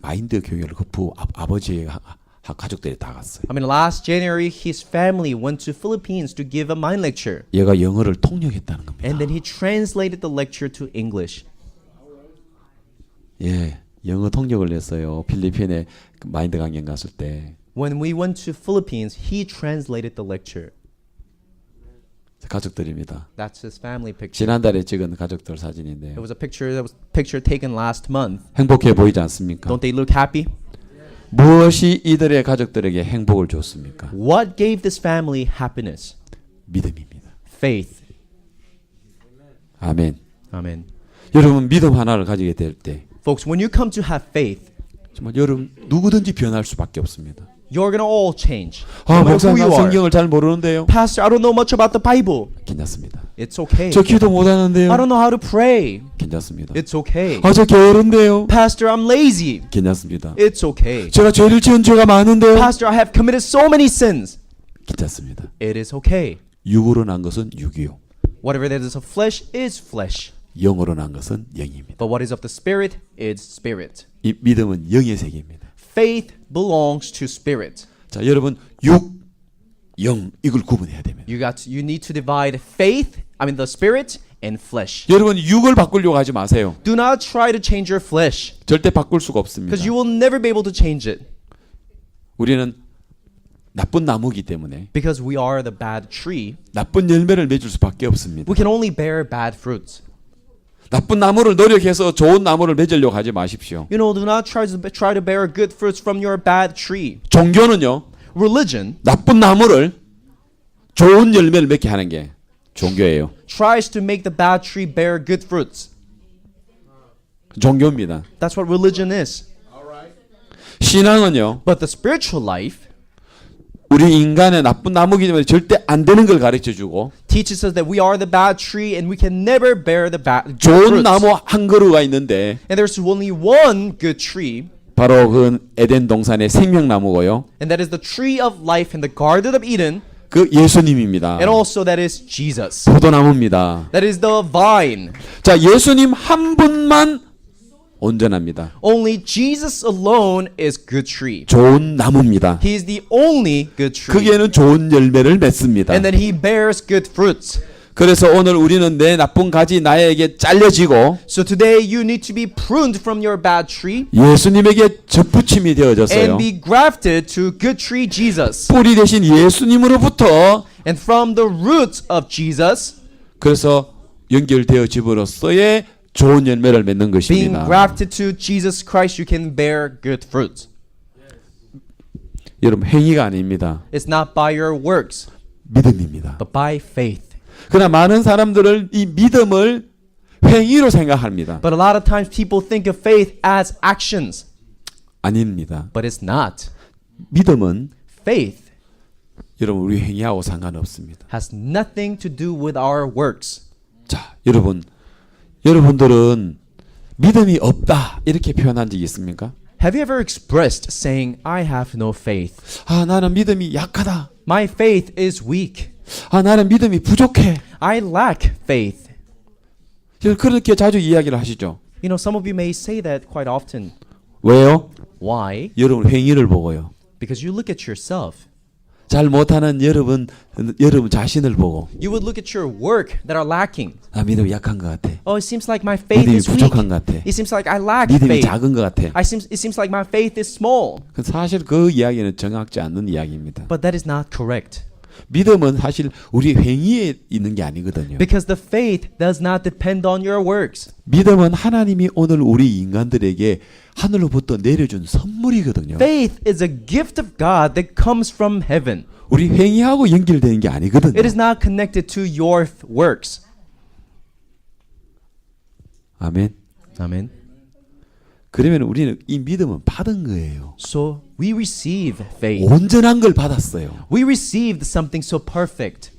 마인드 교육을 그 아버지의 가족들이 다 갔어요. I mean, last January his family went to Philippines to give a mind lecture. 얘가 영어를 통역했다는 겁니다. And then he translated the lecture to English. 예, 영어 통역을 했어요. 필리핀에 그 마인드 강연 갔을 때. When we went to Philippines, he translated the lecture. 가족들입니다. That's his family picture. 지난달에 찍은 가족들 사진인데요. It was a picture taken last month. 행복해 보이지 않습니까? Don't they look happy? 무엇이 이들의 가족들에게 행복을 줬습니까? What gave this family happiness? 믿음입니다. Faith. 아멘. Amen. 여러분 믿음 하나를 가지게 될 때 Folks, when you come to have faith, 정말 여러분 누구든지 변할 수밖에 없습니다. you're going to all change. 아, No matter 목사 who 나 you are. 성경을 잘 모르는데요. Pastor, I don't know much about the Bible. 괜찮습니다. It's okay. 저 기도 못하는데요. I don't know how to pray. 괜찮습니다. It's okay. 아, 저 게으른데요. Pastor, I'm lazy. 괜찮습니다. It's okay. 제가 죄를 지은 죄가 많은데요. Pastor, I have committed so many sins. 괜찮습니다. It is okay. 육으로 난 것은 육이요. Whatever that is of flesh is flesh. 영으로 난 것은 영입니다. But what is of the spirit is spirit. 이 믿음은 영의 세계입니다. Faith belongs to spirit. 자, 여러분 육, 영 이걸 구분해야 됩니다. You need to divide faith, the spirit and flesh. 여러분 육을 바꾸려고 하지 마세요. Do not try to change your flesh 절대 바꿀 수가 없습니다. because you will never be able to change it 우리는 나쁜 나무기 때문에 because we are the bad tree. 나쁜 열매를 맺을 수밖에 없습니다. We can only bear bad fruits. 나쁜 나무를 노력해서 좋은 나무를 맺으려고 하지 마십시오. You know, do not try to bear good fruits from your bad tree. 종교는요. Religion 나쁜 나무를 좋은 열매를 맺게 하는 게 종교예요. tries to make the bad tree bear good fruits. 종교입니다. That's what religion is. 신앙은요. But the spiritual life 우리 인간의 나쁜 나무기 때문에 절대 안 되는 걸 가르쳐 주고 teaches us that we are the bad tree and we can never bear the bad good 좋은 fruits. 나무 한 그루가 있는데 And there's only one good tree, 바로 그 에덴 동산의 생명나무고요. and that is the tree of life in the Garden of Eden, 그 예수님입니다. and also that is Jesus. 포도나무입니다. That is the vine. 자, 예수님 한 분만 온전합니다. Only Jesus alone is good tree. 좋은 나무입니다. He is the only good tree. 거기에는 좋은 열매를 맺습니다. And then he bears good fruits. 그래서 오늘 우리는 내 나쁜 가지 나에게 잘려지고 So today you need to be pruned from your bad tree 예수님에게 접붙임이 되어졌어요. and be grafted to good tree Jesus. 뿌리 대신 예수님으로부터 And from the roots of Jesus, 그래서 연결되어짐으로써의 좋은 열매를 맺는 being 것입니다. grafted to Jesus Christ, you can bear good fruits. 여러분 행위가 아닙니다. It's not by your works, 믿음입니다. but by faith. 그러나 많은 사람들은 이 믿음을 행위로 생각합니다. But a lot of times people think of faith as actions, 아닙니다. but it's not. 믿음은 Faith 여러분 우리 행위하고 상관없습니다. has nothing to do with our works. 자, 여러분들은 믿음이 없다 이렇게 표현한 적이 있습니까? Have you ever expressed saying, I have no faith? 아, 나는 믿음이 약하다. My faith is weak. 아, 나는 믿음이 부족해. I lack faith. 그렇게 자주 이야기를 하시죠. You know, some of you may say that quite often. 왜요? Why? 여러분 행위를 보고요. Because you look at yourself. 잘 못하는 여러분 자신을 보고 You would look at your work that are lacking. 아, 믿음이 약한 것 같아. Oh, it seems like my faith 믿음이 is weak. 부족한 것 같아. It seems like I lack 믿음이 faith. 작은 것 같아. It seems like my faith is small. 사실 그 이야기는 정확지 않는 이야기입니다. But that is not correct. 믿음은 사실 우리 행위에 있는 게 아니거든요. Because the faith does not depend on your works. 믿음은 하나님이 오늘 우리 인간들에게 하늘로부터 내려준 선물이거든요. Faith is a gift of God that comes from heaven. 우리 행위하고 연결되는 게 아니거든요. It is not connected to your works. 아멘. Amen. 그러면 우리는 이 믿음은 받은 거예요. So we receive faith. 온전한 걸 받았어요. We received something so perfect.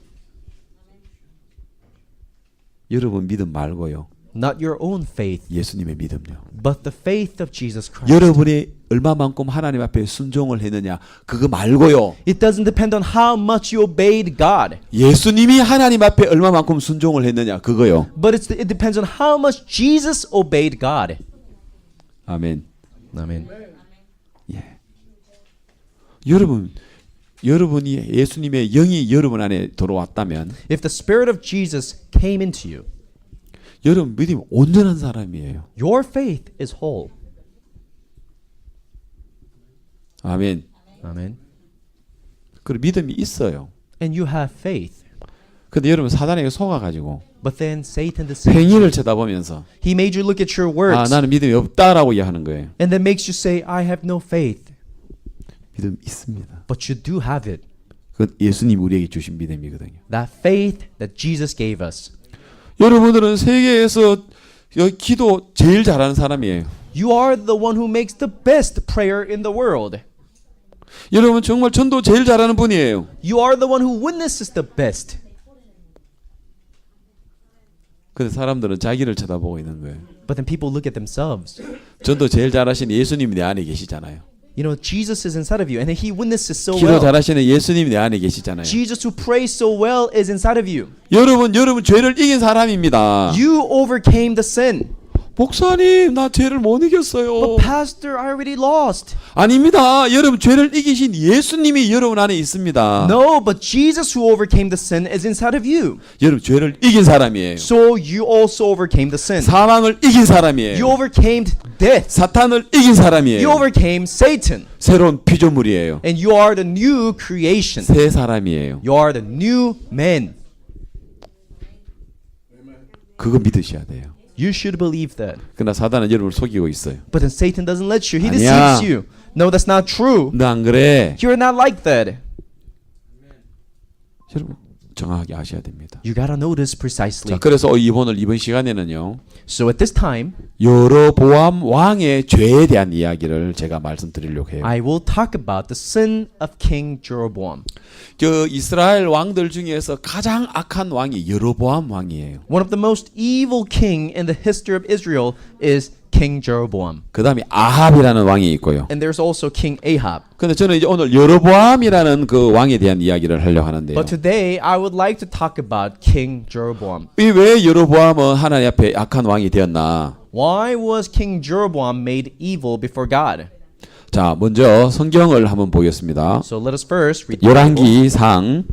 여러분 믿음 말고요. Not your own faith, 예수님의 믿음요. but the faith of Jesus Christ. 여러분이 얼마만큼 하나님 앞에 순종을 했느냐 그거 말고요. It doesn't depend on how much you obeyed God, 예수님이 하나님 앞에 얼마만큼 순종을 했느냐 그거요. but it depends on how much Jesus obeyed God. 아멘. Amen. 예. 여러분이 예수님의 영이 여러분 안에 들어왔다면 If the Spirit of Jesus came into you, 여러분 믿음 온전한 사람이에요. your faith is whole. 아멘. Amen. 그리고 믿음이 있어요. And you have faith. 근데 여러분 사단에게 속아가지고 But then Satan deceived you. 행위를 쳐다보면서 He made you look at your 아 works 나는 믿음이 없다라고 이야기하는 거예요. and then makes you say, I have no faith. 믿음 있습니다. But you do have it. 그건 예수님 우리에게 주신 믿음이거든요. That faith that Jesus gave us. 여러분들은 세계에서 기도 제일 잘하는 사람이에요. You are the one who makes the best prayer in the world. 여러분 정말 전도 제일 잘하는 분이에요. You are the one who witnesses the best. 근데 사람들은 자기를 쳐다보고 있는 거예요. But then people look at themselves. 전도 제일 잘하시는 예수님이 내 안에 계시잖아요. You know, Jesus is inside of you and he witnesses so 기도 well. 잘하시는 예수님이 내 안에 계시잖아요. Jesus who prays so well is inside of you. 여러분 죄를 이긴 사람입니다. You overcame the sin. 목사님 나 죄를 못 이겼어요. But pastor, I already lost. 아닙니다. 여러분 죄를 이기신 예수님이 여러분 안에 있습니다. No, but Jesus who overcame the sin is inside of you. 여러분 죄를 이긴 사람이에요. So you also overcame the sin. 사망을 이긴 You 사람이에요. overcame death. 사탄을 이긴 사람이에요. You overcame Satan. 새로운 피조물이에요. And you are the new creation. 새 사람이에요. You are the new man. 그거 믿으셔야 돼요. You should believe that. 그러나 사단은 여러분을 속이고 있어요. But then Satan doesn't let you. He 아니야. deceives you. No, that's not true. 너 안 그래? You're not like that. 여러분 정확하게 아셔야 됩니다. You gotta know this precisely. 자, 그래서 이번 시간에는요. So at this time, 여로보암 왕의 죄에 대한 이야기를 제가 말씀드리려고 해요. I will talk about the sin of King Jeroboam. 그 이스라엘 왕들 중에서 가장 악한 왕이 여로보암 왕이에요. One of the most evil king in the history of Israel is King Jeroboam. 그다음에 아합이라는 왕이 있고요. And there's also King Ahab. 근데 저는 이제 오늘 여로보암이라는 그 왕에 대한 이야기를 하려고 하는데요. But today I would like to talk about King Jeroboam. 이 왜 여로보암은 하나님 앞에 악한 왕이 되었나? Why was King Jeroboam made evil before God? 자, 먼저 성경을 한번 보겠습니다. So let us first read the Bible. 열왕기상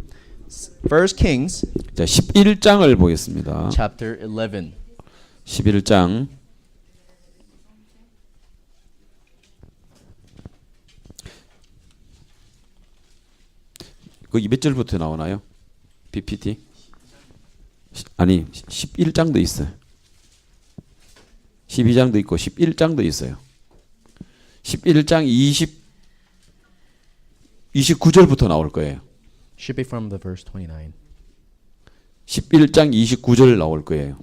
First Kings 자, 11장을 보겠습니다. chapter 11. 11장 거기 몇 절부터 나오나요? PPT? 아니 11장도 있어요. 12장도 있고 11장도 있어요. 11장 29절부터 나올 거예요. Should be from the verse 29. 11장 29절 나올 거예요.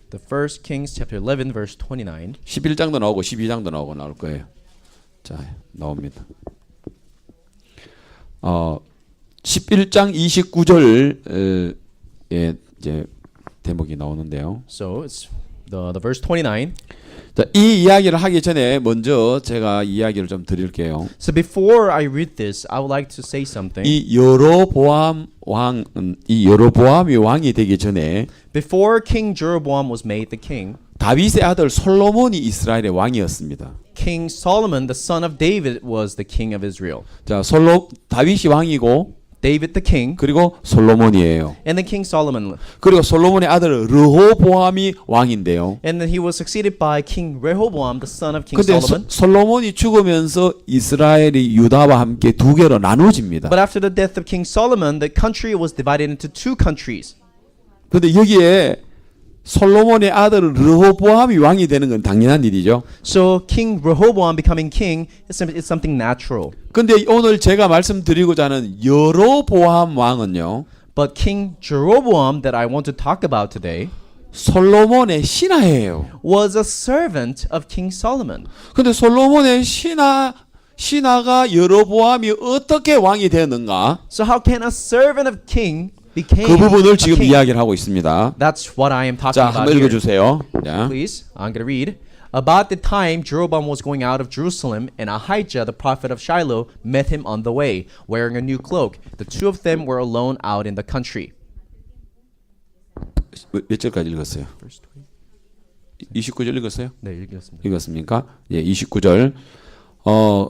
The First Kings chapter 11 verse 29. 11장도 나오고 12장도 나오고 나올 거예요. 자, 나옵니다. 11장 29절 에 이제 대목이 나오는데요. So it's the verse 29. 자, 이 이야기를 하기 전에 먼저 제가 이야기를 좀 드릴게요. So before I read this, I would like to say something. 이 여로보암이 왕이 되기 전에 Before King Jeroboam was made the king, 다윗의 아들 솔로몬이 이스라엘의 왕이었습니다. King Solomon, the son of David, was the king of Israel. 자, 다윗이 왕이고 David the king, 그리고 솔로몬이에요. and then King Solomon. 그리고 솔로몬의 아들 르호보암이 왕인데요. And then he was succeeded by King Rehoboam, the son of King 근데 Solomon. 솔로몬이 죽으면서 이스라엘이 유다와 함께 두 개로 나눠집니다. But after the death of King Solomon, the country was divided into two countries. 근데 여기에 솔로몬의 아들 르호보암이 왕이 되는 건 당연한 일이죠. So King Rehoboam becoming king is something natural. 근데 오늘 제가 말씀드리고자 하는 여로보암 왕은요. But King Jeroboam that I want to talk about today 솔로몬의 신하예요. was a servant of King Solomon. 근데 솔로몬의 신하가 여로보암이 어떻게 왕이 되었는가? So how can a servant of king became 그 부분을 a 지금 king. 이야기를 하고 있습니다. That's what I am talking 자, about 한번 here. 읽어주세요. 자. Please, I'm going to read. About the time Jeroboam was going out of Jerusalem, and Ahijah, the prophet of Shiloh, met him on the way, wearing a new cloak. The two of them were alone out in the country. 몇 절까지 읽었어요? 29절 읽었어요? 네, 읽었습니다. 읽었습니까? 예, 29절.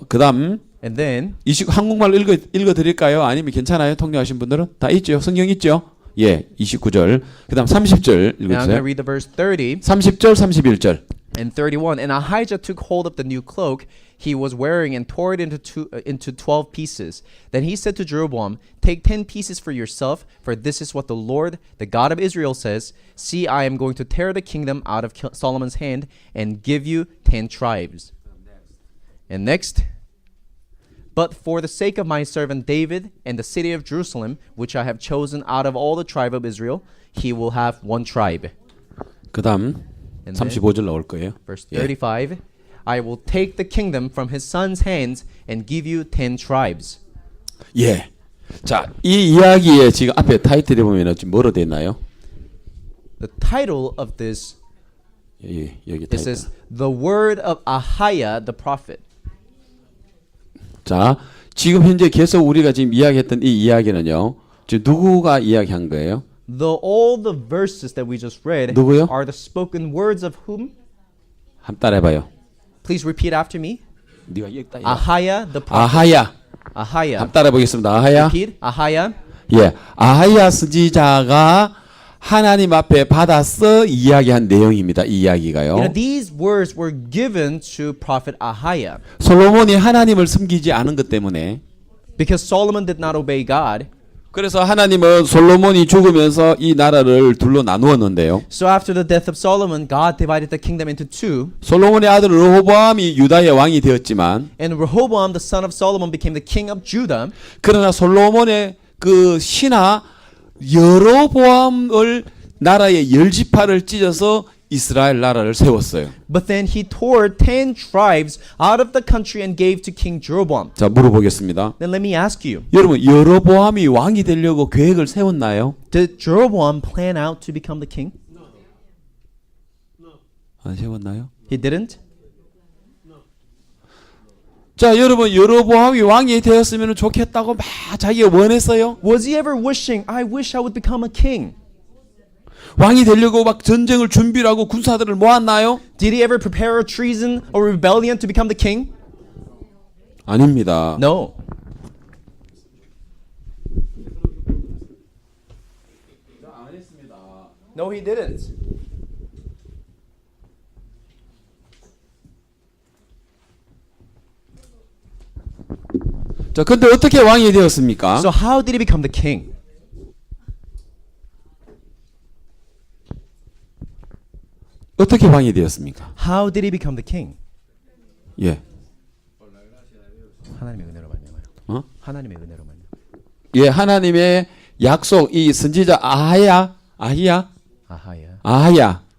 그다음 And then, 한국말로 읽어 드릴까요? 아니면 괜찮아요? 통역하신 분들은 다 있죠. 성경 있죠? 예, 29절. 그다음 30절 now I'm going to 읽어주세요. read the verse 30 30절, 31절. and 31. And Ahijah took hold of the new cloak he was wearing and tore it into 12 pieces. Then he said to Jeroboam, "Take 10 pieces for yourself, for this is what the Lord, the God of Israel, says. See, I am going to tear the kingdom out of Solomon's hand and give you 10 tribes." And next, "But for the sake of my servant David and the city of Jerusalem, which I have chosen out of all the tribe of Israel, he will have one tribe." 그다음 And then, 35절 나올 거예요. verse 예. 35, "I will take the kingdom from his son's hands and give you 10 tribes." 예. 자, 이 이야기의 지금 앞에 타이틀에 보면은 지금 뭐로 되어 있나요? The title of this, 예, 여기 it 타이틀. says, "The word of Ahijah the prophet." 자, 지금 현재 계속 우리가 지금 이야기했던 이 이야기는요. 지금 누구가 이야기한 거예요? All the verses that we just read 누구요? are the spoken words of whom? 한번 따라해봐요. Please repeat after me. 네가 읽다. Ahijah the prophet. 아하야. Ahijah. 한번 따라해보겠습니다. 아하야. Repeat. Ahijah. 예, 아하야 선지자가 하나님 앞에 받아서 이야기한 내용입니다. 이 이야기가요. These words were given to prophet Ahijah 솔로몬이 하나님을 섬기지 않은 것 때문에 because Solomon did not obey God. 그래서 하나님은 솔로몬이 죽으면서 이 나라를 둘로 나누었는데요. So after the death of Solomon, God divided the kingdom into two, 솔로몬의 아들 르호보암이 유다의 왕이 되었지만 and Rehoboam, the son of Solomon, became the king of Judah. 그러나 솔로몬의 그 신하 여로보암을 나라의 열 지파를 찢어서 이스라엘 나라를 세웠어요. But then he tore 10 tribes out of the country and gave to King Jeroboam. 자, 물어보겠습니다. Then let me ask you, 여러분, 여로보암이 왕이 되려고 계획을 세웠나요? did Jeroboam plan out to become the king? 안 세웠나요? He didn't. 자, 여러분, 여로보암이 왕이 되었으면 좋겠다고 막 자기가 원했어요. Was he ever wishing, I wish I would become a king? 왕이 되려고 막 전쟁을 준비를 하고 군사들을 모았나요? Did he ever prepare a treason or rebellion to become the king? 아닙니다. No. No, he didn't. 자, 근데 어떻게 왕이 되었습니까? So how did he become the king? 어떻게 왕이 되었습니까? How did he become the king? 예. 하나님의 은혜로 말미암아요. 어? 하나님의 은혜로 말미암아요. 예, 하나님의 약속 이 선지자 아하야.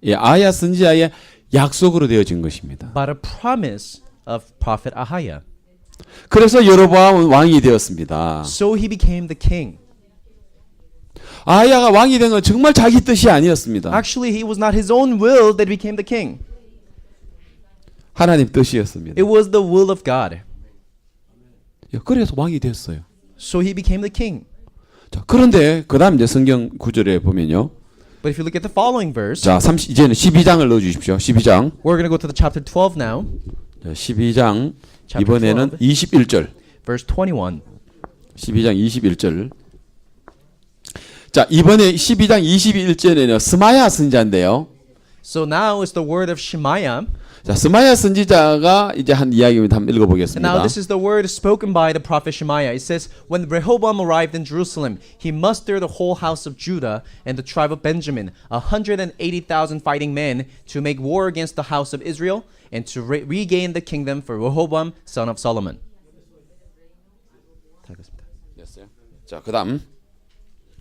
예, 아하야 선지자의 약속으로 되어진 것입니다. By the promise of prophet Ahijah. 그래서 여로보암은 왕이 되었습니다. So he became the king. 아하야가 왕이 된 건 정말 자기 뜻이 아니었습니다. Actually, he was not his own will that he became the king. 하나님 뜻이었습니다. It was the will of God. 예, 그래서 왕이 됐어요. So he became the king. 자, 그런데 그다음 이제 성경 구절에 보면요. But if you look at the following verse, 자, 이제는 12장을 넣어 주십시오. 12장. we're going to go to the chapter 12 now, 자, 12장 Chapter 이번에는 12. 21절. verse 21. 12장 21절. 자, 이번에 12장 21절에는 스마야 선지자인데요. So now is the word of Shemaiah. 자, 스마야 선지자가 이제 한 이야기입니다. 한번 읽어 And 보겠습니다. now this is the word spoken by the prophet Shemaiah. It says, "When Rehoboam arrived in Jerusalem, he mustered the whole house of Judah and the tribe of Benjamin, 180,000 fighting men, to make war against the house of Israel and to regain the kingdom for Rehoboam, son of Solomon." 자, 그다음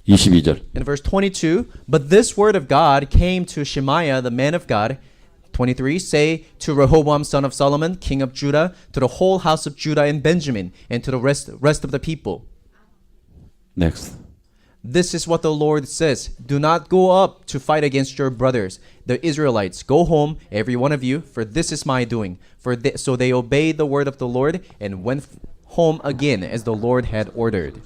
22절. In verse 22, "But this word of God came to Shemaiah, the man of God." 23, "Say to Rehoboam, son of Solomon, king of Judah, to the whole house of Judah and Benjamin, and to the rest of the people." Next. This is what the Lord says. Do not go up to fight against your brothers, the Israelites. Go home, every one of you, for this is my doing. So they obeyed the word of the Lord and went home again as the Lord had ordered.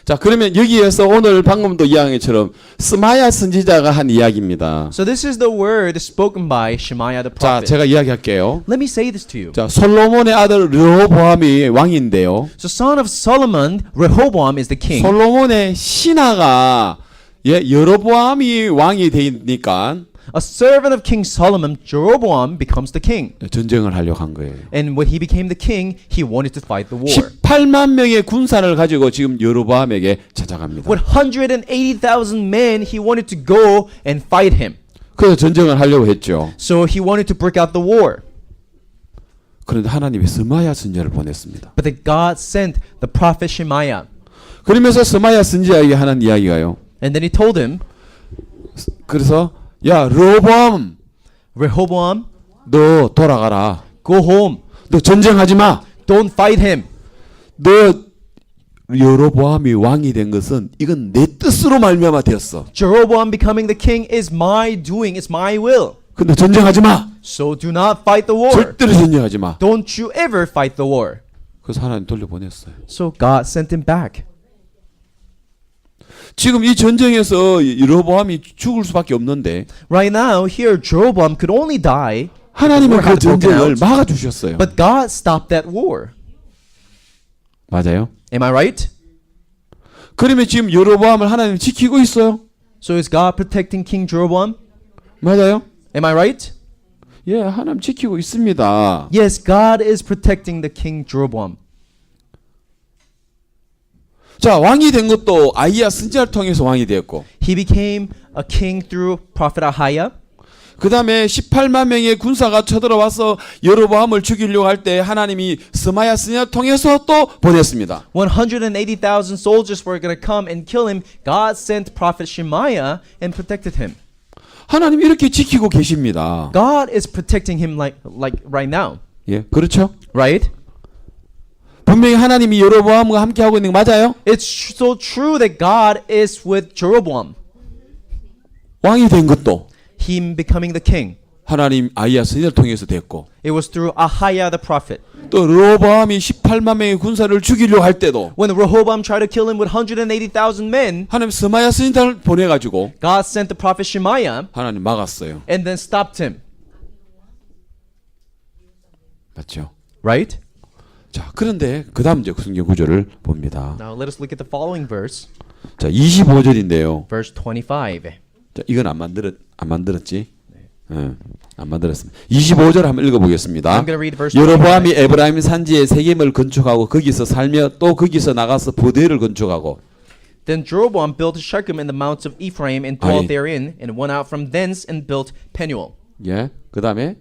자, 그러면 여기에서 오늘 방금도 이야기처럼 스마야 선지자가 한 이야기입니다. So this is the word spoken by Shemaiah the 자, prophet. 제가 이야기할게요. Let me say this to you. 자, 솔로몬의 아들 르호보암이 왕인데요. So son of Solomon, Rehoboam is the king. 솔로몬의 신하가 여로보암이 왕이 되니까 A servant of King Solomon, Jeroboam, becomes the king. 전쟁을 하려고 한 거예요. And when he became the king, he wanted to fight the war. 18만 명의 군사를 가지고 지금 여로보암에게 찾아갑니다. With 180,000 men, he wanted to go and fight him. 그래서 전쟁을 하려고 했죠. So he wanted to break out the war. 그런데 하나님이 스마야 선지자를 보냈습니다. But then God sent the prophet Shemaiah. 그러면서 스마야 선지자에게 하는 이야기가요. And then he told him, 그래서 야 르호보암 Rehoboam, 너 돌아가라. go home. 너 전쟁하지 마. Don't fight him. 너 여로보암이 왕이 된 것은 이건 내 뜻으로 말미암아 되었어. Jeroboam becoming the king is my doing. It's my will. 근데 전쟁하지 마. So do not fight the war. 절대로 전쟁하지 마. Don't you ever fight the war. 그래서 하나님 돌려보냈어요. So God sent him back. 지금 이 전쟁에서 여로보암이 죽을 수밖에 없는데 Right now, here Jeroboam could only die. 하나님은 war 그 had broken 전쟁을 out. 막아주셨어요. But God stopped that war. 맞아요? Am I right? 그러면 지금 여로보암을 하나님이 지키고 있어요. So is God protecting King Jeroboam? 맞아요? Am I right? 예, 하나님 지키고 있습니다. Yes, God is protecting the King Jeroboam. 자, 왕이 된 것도 아이야 선지자를 통해서 왕이 되었고 He became a king through prophet Ahiah. 그 다음에 18만 명의 군사가 쳐들어와서 여로보암을 죽이려고 할 때 하나님이 스마야 선지자를 통해서 또 보냈습니다. 180,000 soldiers were going to come and kill him. God sent prophet Shemaiah and protected him. 하나님이 이렇게 지키고 계십니다. God is protecting him like right now. 예, 그렇죠? Right? 분명히 하나님이 여로보암과 함께 하고 있는 거 맞아요? It's so true that God is with Jeroboam. 왕이 된 것도 Him becoming the king. 하나님 아이야 선지자를 통해서 됐고 It was through Ahiah the prophet. 또 르호보암이 18만 명의 군사를 죽이려고 할 때도 When Rehoboam tried to kill him with 180,000 men, 하나님 스마야 선지자를 보내가지고 God sent the prophet Shemaiah 하나님 막았어요. and then stopped him. 맞죠? Right? 자, 그런데 그 다음 이제 성경 구절을 봅니다. Now let us look at the following verse, 자, 25절인데요. verse 25. 자, 이건 안 만들었지? 안 만들었습니다. 25절 한번 읽어보겠습니다. I'm going to read verse 여로보암이 25. 에브라임 산지에 세겜을 건축하고 거기서 살며 또 거기서 나가서 보델을 건축하고 Then Jeroboam built Shechem in the mounts of Ephraim and dwelt 아니. therein, and went out from thence and built Penuel. 예, 그 다음에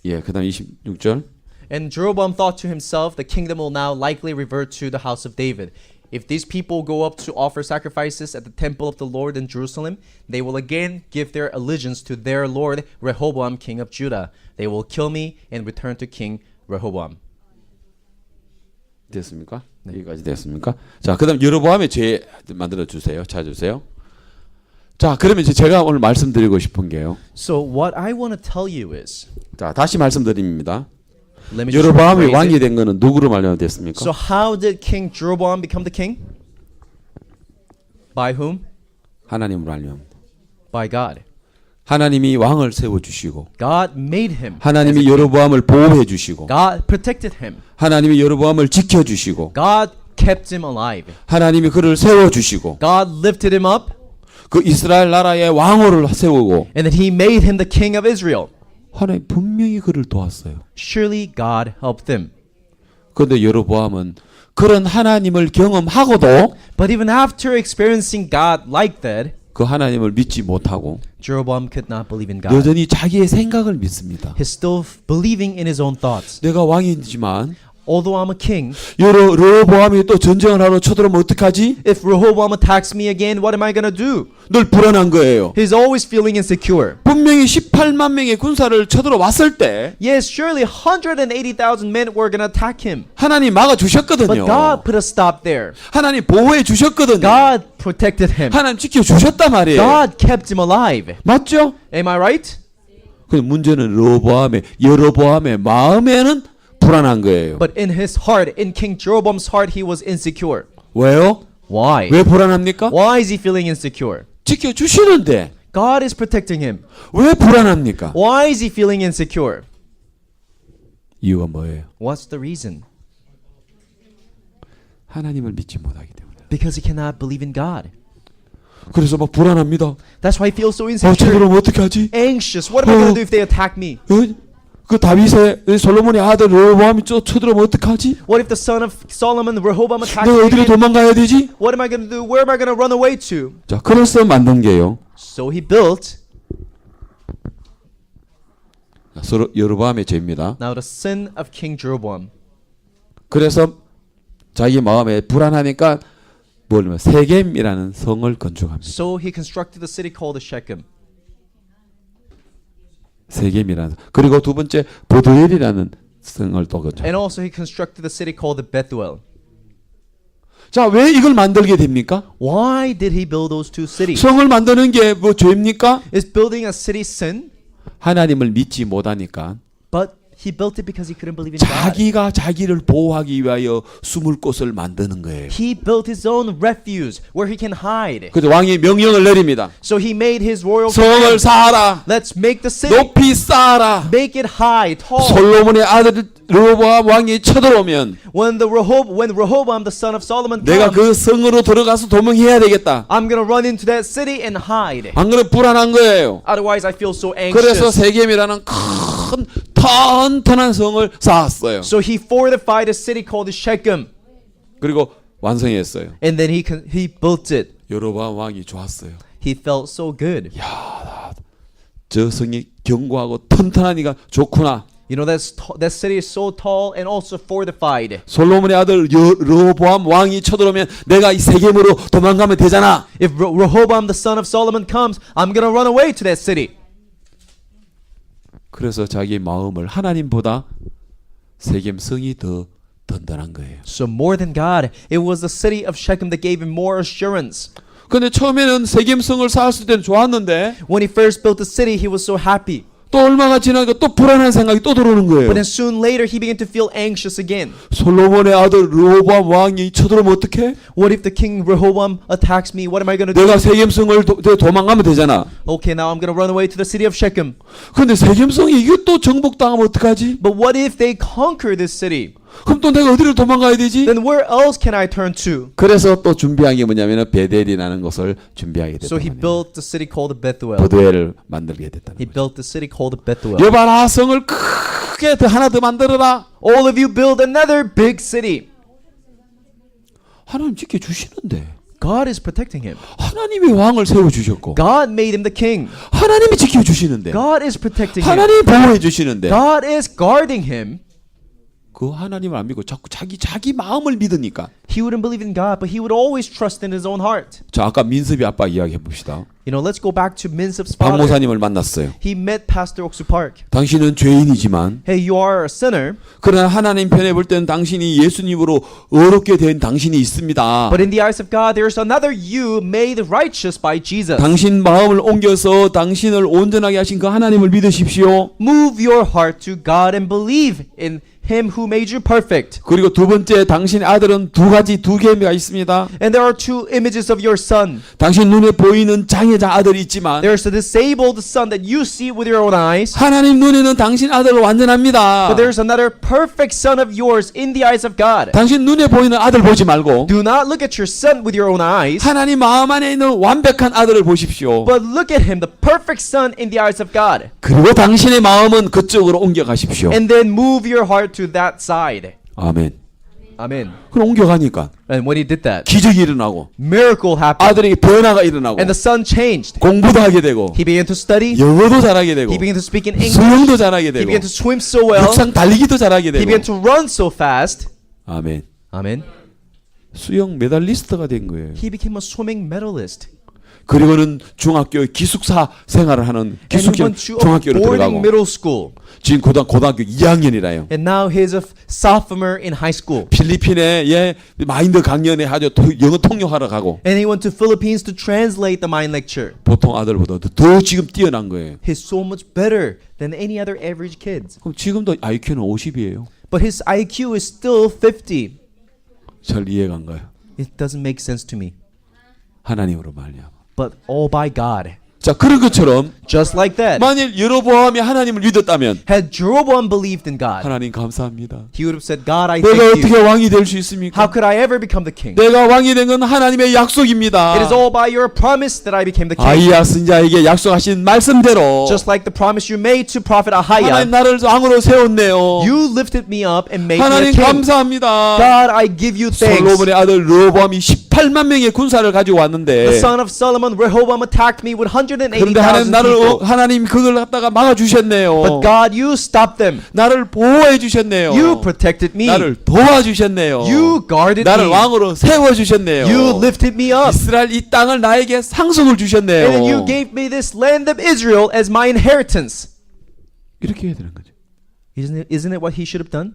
예, 그 다음에 26절 And Jeroboam thought to himself, the kingdom will now likely revert to the house of David. If these people go up to offer sacrifices at the temple of the Lord in Jerusalem, they will again give their allegiance to their lord Rehoboam, king of Judah. They will kill me and return to King Rehoboam. 됐습니까? 여기까지 됐습니까? 자, 그 다음 여로보암의 죄 만들어 주세요. 찾아주세요. 자, 그러면 이제 제가 오늘 말씀드리고 싶은 게요. So what I want to tell you is, 자, 다시 말씀드립니다. let me just 여로보암이 rephrase 왕이 it. 된 거는 누구로 말미암아 됐습니까? So how did King Jeroboam become the king? By whom? 하나님으로 말미암아. By God. 하나님이 왕을 세워 주시고 God made him. 하나님이 여로보암을 보호해 주시고 God protected him. 하나님이 여로보암을 지켜 주시고 God kept him alive. 하나님이 그를 세워 주시고 God lifted him up, 그 이스라엘 나라의 왕호를 세우고 and then he made him the king of Israel. 하나님 분명히 그를 도왔어요. Surely God helped him. 그런데 여로보암은 그런 하나님을 경험하고도 But even after experiencing God like that, 그 하나님을 믿지 못하고 Jeroboam could not believe in God. 여전히 자기의 생각을 믿습니다. He's still believing in his own thoughts. 내가 왕이지만 Although I'm a king, 여로보암이 또 전쟁을 하러 쳐들어오면 어떡하지? if Rehoboam attacks me again, what am I gonna do? 늘 불안한 거예요. He's always feeling insecure. 분명히 18만 명의 군사를 쳐들어왔을 때 Yes, surely 180,000 men were gonna attack him. 하나님 막아 But 주셨거든요. God put a stop there. 하나님 보호해 주셨거든요. God protected him. 하나님 지켜 주셨단 말이에요. God kept him alive. 맞죠? Am I right? 근데 문제는 여로보암의 마음에는 불안한 거예요. But in his heart, in King Jeroboam's heart, he was insecure. 왜요? Why? 왜 불안합니까? Why is he feeling insecure? 지켜 주시는데 God is protecting him. 왜 불안합니까? Why is he feeling insecure? 이유가 뭐예요? What's the reason? 하나님을 믿지 못하기 때문에. Because he cannot believe in God. 그래서 막 불안합니다. That's why he feels so insecure. 쳐들어오면 어떻게 하지? Anxious. What am I going to do if they attack me? 그 다윗의 솔로몬의 아들 여로보암이 쳐들어오면 어떡하지? What if the son of Solomon, Rehoboam, attacks 내가 me 어디로 again? 도망가야 되지? What am I going to do? Where am I going to run away to? 자, 그래서 만든 게요. So he built. 서로 여로보암의 죄입니다. Now the sin of King Jeroboam. 그래서 자기 마음에 불안하니까 뭐냐면 세겜이라는 성을 건축합니다. So he constructed a city called Shechem. 세겜이라는 그리고 두 번째 보드엘이라는 성을 또 건축. And also he constructed a city called Bethuel. 자, 왜 이걸 만들게 됩니까? Why did he build those two cities? 성을 만드는 게 뭐 죄입니까? Is building a city sin? 하나님을 믿지 못하니까 But he built it because he couldn't believe in God. 자기가 자기를 보호하기 위하여 숨을 곳을 만드는 거예요. He built his own refuge where he can hide. 그래서 왕이 명령을 내립니다. So he made his royal 성을 command. 쌓아라. Let's make the city. 높이 쌓아라. Make it high, tall. 솔로몬의 아들 르호보암 왕이 쳐들어오면 When Rehoboam, the son of Solomon, 내가 comes, 그 성으로 들어가서 도망해야 되겠다. I'm gonna run into that city and hide. 안 그러면 불안한 거예요. Otherwise, I feel so 그래서 anxious. 세겜이라는 큰 튼튼한 성을 쌓았어요. So he fortified a city called Shechem, 그리고 완성했어요. and then he built it. 여로보암 왕이 좋았어요. He felt so good. 저 성이 견고하고 튼튼하니까 좋구나. You know, that city is so tall and also fortified. 솔로몬의 아들 여로보암 왕이 쳐들어오면 내가 이 세겜으로 도망가면 되잖아. If Rehoboam, the son of Solomon, comes, I'm gonna run away to that city. 그래서 자기 마음을 하나님보다 세겜 성이 더 든든한 거예요. So more than God, it was the city of Shechem that gave him more assurance. 근데 처음에는 세겜 성을 쌓았을 때는 좋았는데 When he first built the city, he was so happy. 또 얼마가 지나니까 또 불안한 생각이 또 들어오는 거예요. But then soon later, he began to feel anxious again. 솔로몬의 아들 르호보암 왕이 쳐들어오면 어떡해? What if the king Rehoboam attacks me? What am I gonna do? 내가 세겜성을 도망가면 되잖아. Okay, now I'm gonna run away to the city of Shechem. 근데 세겜성이 이게 또 정복당하면 어떡하지? But what if they conquer this city? 그럼 또 내가 어디로 도망가야 되지? Then where else can I turn to? 그래서 또 준비한 게 뭐냐면 베델이라는 곳을 준비하게 So he 됐다. built the city called Bethuel. 보드엘을 만들게 됐다는 He 거죠. built the city called Bethuel. 여봐라 성을 크게 하나 더 만들어라. All of you build another big city. 하나님 지켜주시는데 God is protecting him. 하나님이 왕을 세워주셨고 God made him the king. 하나님이 지켜주시는데 God is protecting him. 하나님이 보호해 주시는데 God is guarding him. 그 하나님을 안 믿고 자꾸 자기 마음을 믿으니까. He wouldn't believe in God, but he would always trust in his own heart. 자, 아까 민섭이 아빠 이야기 해봅시다. You know, let's go back to Minsup's 박 father. 목사님을 만났어요. He met Pastor Oksu Park. 당신은 죄인이지만 Hey, you are a sinner, 그러나 하나님 편에 볼 때는 당신이 예수님으로 어렵게 된 당신이 있습니다. but in the eyes of God, there's another you made righteous by Jesus. 당신 마음을 옮겨서 당신을 온전하게 하신 그 하나님을 믿으십시오. Move your heart to God and believe in Him who made you perfect. 그리고 두 번째, 당신의 아들은 두 개가 있습니다. And there are two images of your son. 당신 눈에 보이는 장애자 아들이 있지만 There's a disabled son that you see with your own eyes, 하나님 눈에는 당신 아들은 완전합니다. but there's another perfect son of yours in the eyes of God. 당신 눈에 보이는 아들 보지 말고 Do not look at your son with your own eyes, 하나님 마음 안에 있는 완벽한 아들을 보십시오. but look at him, the perfect son in the eyes of God. 그리고 당신의 마음은 그쪽으로 옮겨 가십시오. And then move your heart to that side. 아멘. Amen. 그럼 옮겨가니까 And when he did that, 기적이 일어나고 miracle happened. 아들에게 변화가 일어나고 And the son changed. 공부도 하게 되고 He began to study. 영어도 잘하게 되고 He began to speak in English. 수영도 잘하게 He 되고 began to swim so well. 육상 달리기도 잘하게 He 되고 began to run so fast. 아멘. Amen. 수영 메달리스트가 된 거예요. He became a swimming medalist. 그리고는 중학교 기숙사 생활을 하는 And he 기숙사 went to a 중학교로 boarding 들어가고 middle school. 지금 고등학교 2학년이라요. And now he's a sophomore in high school. 필리핀에 마인드 강연에 아주 영어 통역하러 가고 And he went to Philippines to translate the mind lecture. 보통 아들보다 더 지금 뛰어난 거예요. He's so much better than any other average kids. 그럼 지금도 IQ는 50이에요. But his IQ is still 50. 잘 이해가 안 가요. It doesn't make sense to me. 하나님으로 말미암아. But all by God. 자 그런 것처럼 Just like that. 만일 여로보암이 하나님을 믿었다면 Had Jeroboam believed in God, 하나님 감사합니다. he would have said, God, I 내가 thank 어떻게 you. 왕이 될 수 있습니까? How could I ever become the king? 내가 왕이 된 건 하나님의 약속입니다. It is all by your promise that I became the king. 아이야 선자에게 약속하신 말씀대로 Just like the promise you made to prophet 하나님 Ahiah. 나를 왕으로 세웠네요. You lifted me up and made me 하나님 a king. 감사합니다. God, I give you thanks. 솔로몬의 아들 르호보암이 18만 명의 군사를 가지고 왔는데 The son of Solomon, Rehoboam, attacked me with 그런데 180,000 people. 하나님 그걸 갖다가 막아 주셨네요. But God, you stopped them. 나를 보호해 주셨네요. You protected me. 나를 도와주셨네요. You guarded 나를 me. 왕으로 세워 주셨네요. You lifted me up. 이스라엘 이 땅을 나에게 상속을 주셨네요. And then you gave me this land of Israel as my inheritance. 이렇게 해야 되는 거죠. Isn't it what he should have done?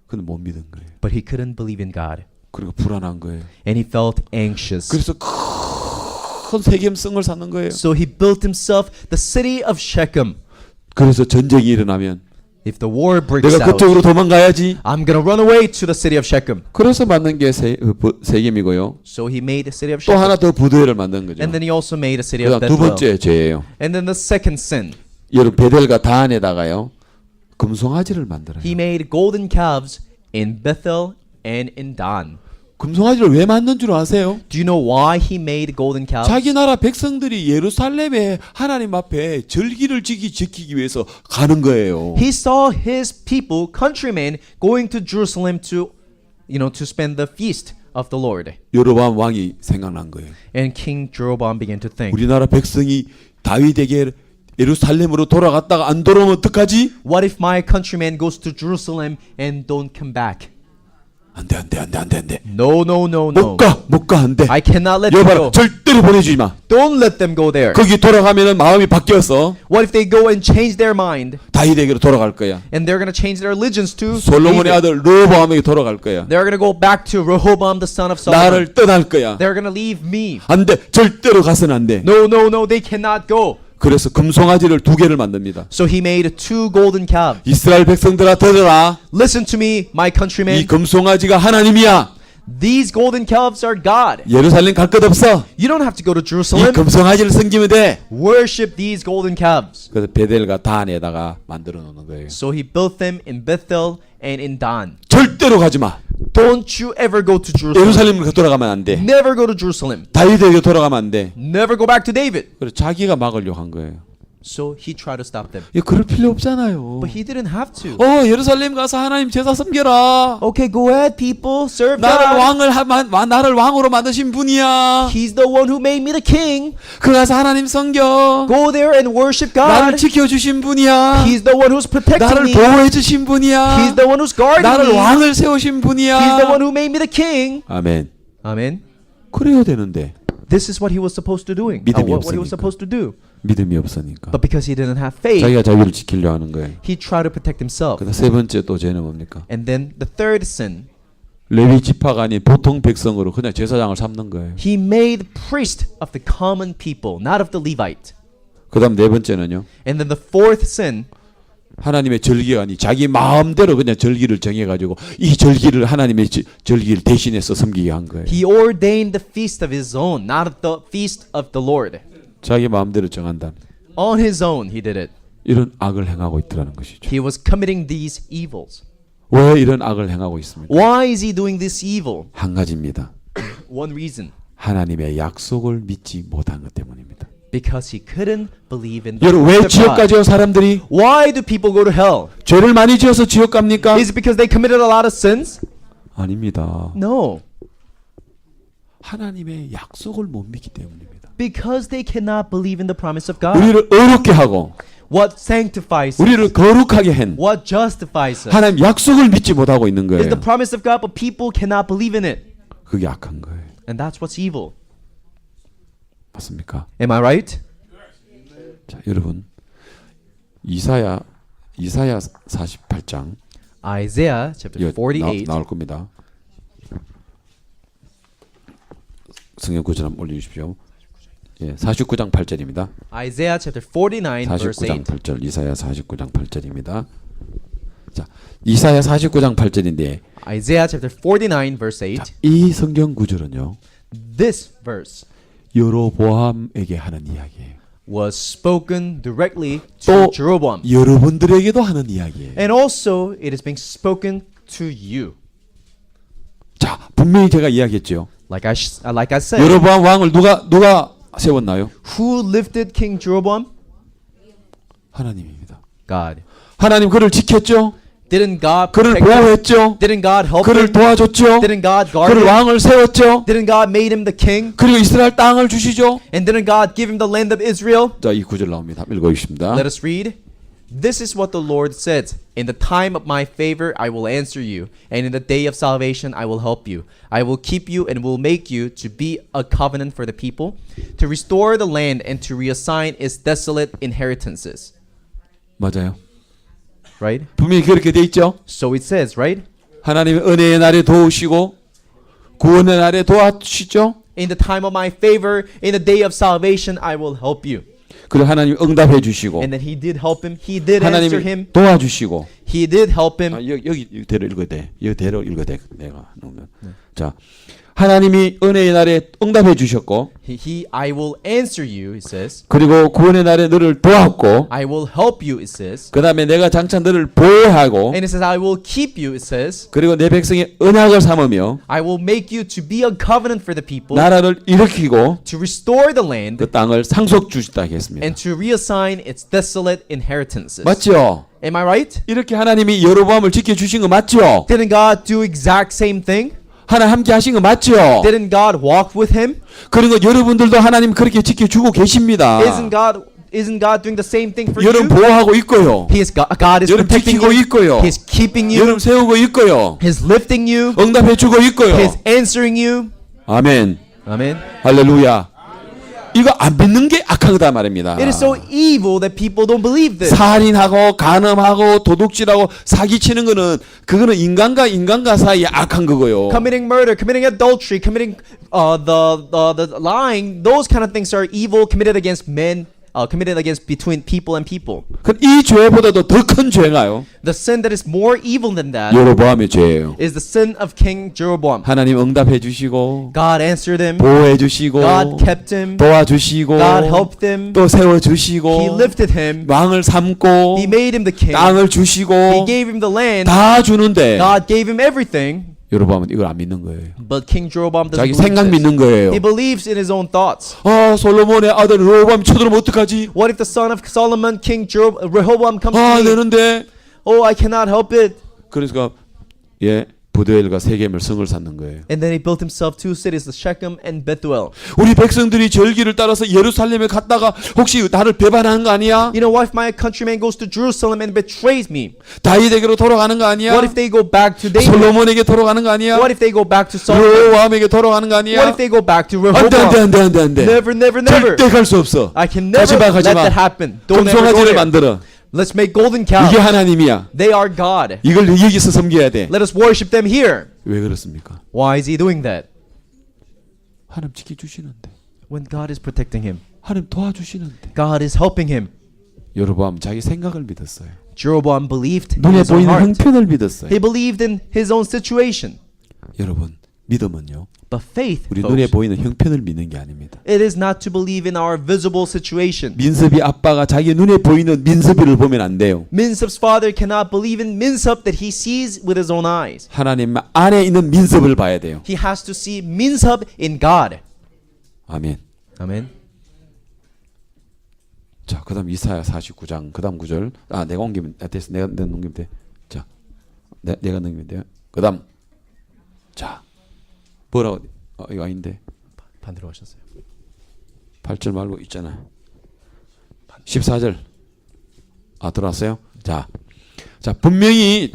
근데 못 믿은 거예요. But he couldn't believe in God. 그리고 불안한 거예요. And he felt anxious. 그래서 큰 세겜성을 쌓는 거예요. So he built himself the city of Shechem. 그래서 전쟁이 일어나면 If the war breaks 내가 out, 그쪽으로 도망가야지. I'm going to run away to the city of Shechem. 그래서 만든 게 세겜이고요. So he made the city of 또 Shechem. 하나 더 부두엘을 만든 거죠. And then he also made a city of 그다음 두 Bethel. 번째 죄예요. And then the second sin, 여러분 베델과 다한에다가요 금송아지를 만들어요. he made golden calves in Bethel and in Dan. 금송아지를 왜 만든 줄 아세요? Do you know why he made golden calves? 자기 나라 백성들이 예루살렘에 하나님 앞에 절기를 지키기 위해서 가는 거예요. He saw his people, countrymen, going to Jerusalem to spend the feast of the Lord. 여로보암 왕이 생각난 거예요. And King Jeroboam began to think, 우리나라 백성이 다윗에게 예루살렘으로 돌아갔다가 안 돌아오면 어떡하지? what if my countryman goes to Jerusalem and don't come back? 안돼. No, no, no, no. 못 가, 안돼. I cannot let them 여봐라, go. 절대로 보내주지 마. Don't let them go there. 거기 돌아가면은 마음이 바뀌어서 What if they go and change their mind 다윗에게로 돌아갈 거야. and they're going to change their allegiance to 솔로몬의 David? 아들 르호보암에게 돌아갈 거야. They're going to go back to Rehoboam, the son of Solomon. 나를 떠날 거야. They're going to leave me. 안돼, 절대로 가서는 안돼. No, no, no, they cannot go. 그래서 금송아지를 2개를 만듭니다. So he made 2 golden calves. 이스라엘 백성들아 들으라. Listen to me, my 이 countrymen. 금송아지가 하나님이야. These golden calves are God. 예루살렘 갈 것 없어. You don't have to go to 이 Jerusalem. 금송아지를 섬기면 돼. Worship these golden calves. 그래서 베델과 단에다가 만들어 놓는 거예요. So he built them in Bethel and in Dan. 절대로 가지 마. Don't you ever go to Jerusalem. 예루살렘으로 돌아가면 안 돼. Never go to Jerusalem. 다윗에게 돌아가면 안 돼. Never go back to David. 그래서 자기가 막으려고 한 거예요. So he tried to stop them. 그럴 필요 없잖아요. But he didn't have to. 예루살렘 가서 하나님 제사 섬겨라. Okay, go ahead, people. Serve 나를 God. 나를 왕으로 만드신 분이야. He's the one who made me the king. 그 가서 하나님 섬겨. Go there and worship 나를 God. 지켜주신 분이야. He's the one who's protecting 나를 me. 보호해 주신 분이야. He's the one who's guarding 나를 me. 왕을 세우신 분이야. He's the one who made me the king. 아멘. Amen. 그래야 되는데 This is what he was supposed to doing. 믿음이 What he was 없으니까. supposed to do. 믿음이 없으니까 But because he didn't have faith, 자기가 자유를 지키려 하는 거예요. he tried to protect himself. 그다음 세 번째 또 죄는 뭡니까? And then the third sin, 레위 지파가 아닌 보통 백성으로 그냥 제사장을 삼는 거예요. he made priest of the common people, not of the Levite. 그다음 네 번째는요. And then the fourth sin, 하나님의 절기가 아니 자기 마음대로 그냥 절기를 정해가지고 이 절기를 하나님의 절기를 대신해서 섬기게 한 거예요. he ordained the feast of his own, not of the feast of the Lord. 자기 마음대로 정한다. On his own, he did it. 이런 악을 행하고 있더라는 것이죠. He was committing these evils. 왜 이런 악을 행하고 있습니까? Why is he doing this evil? 한 가지입니다. One reason. 하나님의 약속을 믿지 못한 것 때문입니다. Because he couldn't believe in the 여러분 왜 word of 지옥 God. 가죠 사람들이? Why do people go to hell? 죄를 많이 지어서 지옥 갑니까? Is it because they committed a lot of sins? 아닙니다. No. 하나님의 약속을 못 믿기 때문입니다. Because they cannot believe in the promise of God. 우리를 어렵게 하고 What sanctifies us, 우리를 거룩하게 한 what justifies us, 하나님 약속을 믿지 못하고 있는 is the 거예요. promise of God, but people cannot believe in it. 그게 악한 거예요. And that's what's evil. 맞습니까? Am I right? 자, 여러분 이사야 48장 Isaiah chapter 48. 나올 겁니다. 성경 구절 한번 올려주십시오. 예, 49장 8절입니다. Isaiah chapter 49 verse 49장 8. 8절 이사야 49장 8절입니다. 자, 이사야 49장 8절인데 Isaiah chapter 49 verse 8. 이 성경 구절은요. This verse 여로보암에게 하는 이야기예요. was spoken directly 또 to Jeroboam. 여러분들에게도 하는 이야기예요. And also it is being spoken to you. 자, 분명히 제가 이야기했죠. Like I said, 여로보암 왕을 누가 세웠나요? who lifted King Jeroboam? 하나님입니다. God. 하나님 그를 지켰죠. Didn't God 그를 protect him? 보호했죠. Didn't God help 그를 him? 도와줬죠. Didn't God guard 그를 him? 왕을 세웠죠. Didn't God made him the king? 그리고 이스라엘 땅을 주시죠. And didn't God give him the land of Israel? 자, 이 구절 나옵니다. 읽어주십니다. Let us read. This is what the Lord said. In the time of my favor I will answer you, and in the day of salvation I will help you. I will keep you and will make you to be a covenant for the people, to restore the land and to reassign its desolate inheritances. 맞아요. Right? 분명히 그렇게 돼 있죠. So it says, right? 하나님의 은혜의 날에 도우시고 구원의 날에 도와주시죠. In the time of my favor, in the day of salvation I will help you. 그리고 하나님 응답해 주시고 And then he did help him. He did answer 하나님이 him. 도와주시고 He did help him. 여기 대로 읽어야 돼. 여기 대로 읽어야 돼. 내가 자, 하나님이 은혜의 날에 응답해 주셨고 I will answer you, it says. 그리고 구원의 날에 너를 도왔고 I will help you, it says. 그 다음에 내가 장차 너를 보호하고 And it says, I will keep you, it says. 그리고 내 백성의 언약을 삼으며 I will make you to be a covenant for the people, 나라를 일으키고 to restore the land, 그 땅을 상속 주시다 했습니다. and to reassign its desolate inheritances. 맞죠? Am I right? 이렇게 하나님이 여로보암을 지켜주신 거 맞죠? Didn't God do exact same thing? 하나님 함께 하신 거 맞죠? Didn't God walk with him? 그리고 여러분들도 하나님 그렇게 지켜주고 계십니다. Isn't God doing the same thing for 여러분 you? 보호하고 있고요. God is 여러분 protecting 지키고 you. 있고요. He's keeping you. 여러분 세우고 있고요. He's lifting you. 응답해주고 있고요. He's answering you. 아멘. Amen. 할렐루야. 이거 안 믿는 게 악하다 말입니다. It is so evil that people don't believe this. 살인하고 간음하고 도둑질하고 사기치는 거는 그거는 인간과 사이에 악한 거고요. Committing murder, committing adultery, committing the lying, those kind of things are evil committed against men, committed against between people and people. 이 죄보다도 더 큰 죄가요. The sin that is more evil than that 여로보암의 죄예요. is the sin of King Jeroboam. 하나님 응답해 주시고 God answered him. 보호해 주시고 God kept him. 도와주시고 God helped him. 또 세워 주시고 He lifted him. 왕을 삼고 He made him the king. 땅을 주시고 He gave him the land. 다 주는데 God gave him everything. 여로보암은 이걸 안 믿는 거예요. But King Jeroboam doesn't 자기 believe 생각 this. 믿는 거예요. He believes in his own thoughts. 솔로몬의 아들 르호보암 쳐들으면 어떡하지? What if the son of Solomon, King Rehoboam, comes to me? 되는데 Oh, I cannot help it. 그러니까 부드엘과 세겜을 성을 쌓는 거예요. And then he built himself two cities, the Shechem and Bethuel. 우리 백성들이 절기를 따라서 예루살렘에 갔다가 혹시 나를 배반하는 거 아니야? You know, what if my countryman goes to Jerusalem and betrays me? 다윗에게로 돌아가는 거 아니야? What if they go back to David? 솔로몬에게 돌아가는 거 아니야? What if they go back to Solomon? 르호보암에게 돌아가는 거 What 아니야? if they go back to 안돼 Rehoboam? 안돼. Never, never, never. 절대 갈 수 없어. I can never 가지마 let that happen. Don't ever go 청송아지를 there. 만들어. Let's make golden 이게 cows. 하나님이야. They are God. 이걸 여기서 섬겨야 돼. Let us worship them here. 왜 그렇습니까? Why is he doing that? 하나님 지켜주시는데, When God is protecting him. 하나님 도와주시는데. God is helping him. 여로보암 자기 생각을 믿었어요. Jeroboam believed in 눈에 his own 보이는 heart. 형편을 믿었어요. He believed in his own situation. 여러분, 믿음은요, But faith, 우리 folks, 눈에 보이는 형편을 믿는 게 아닙니다. it is not to believe in our visible situation. 민섭이 아빠가 자기 눈에 보이는 민섭이를 보면 안 돼요. Minsup's father cannot believe in Minsup that he sees with his own eyes. 하나님 안에 있는 민섭을 봐야 돼요. He has to see Minsup in God. 아멘. Amen. 자, 그다음 이사야 49장 그다음 9절. 내가 옮기면 됐어. 내가 넘기면 돼. 자, 내가 넘기면 돼요. 그다음 자, 뭐라고? 이거 아닌데. 반대로 하셨어요. 8절 말고 있잖아. 14절. 들어왔어요? 자, 분명히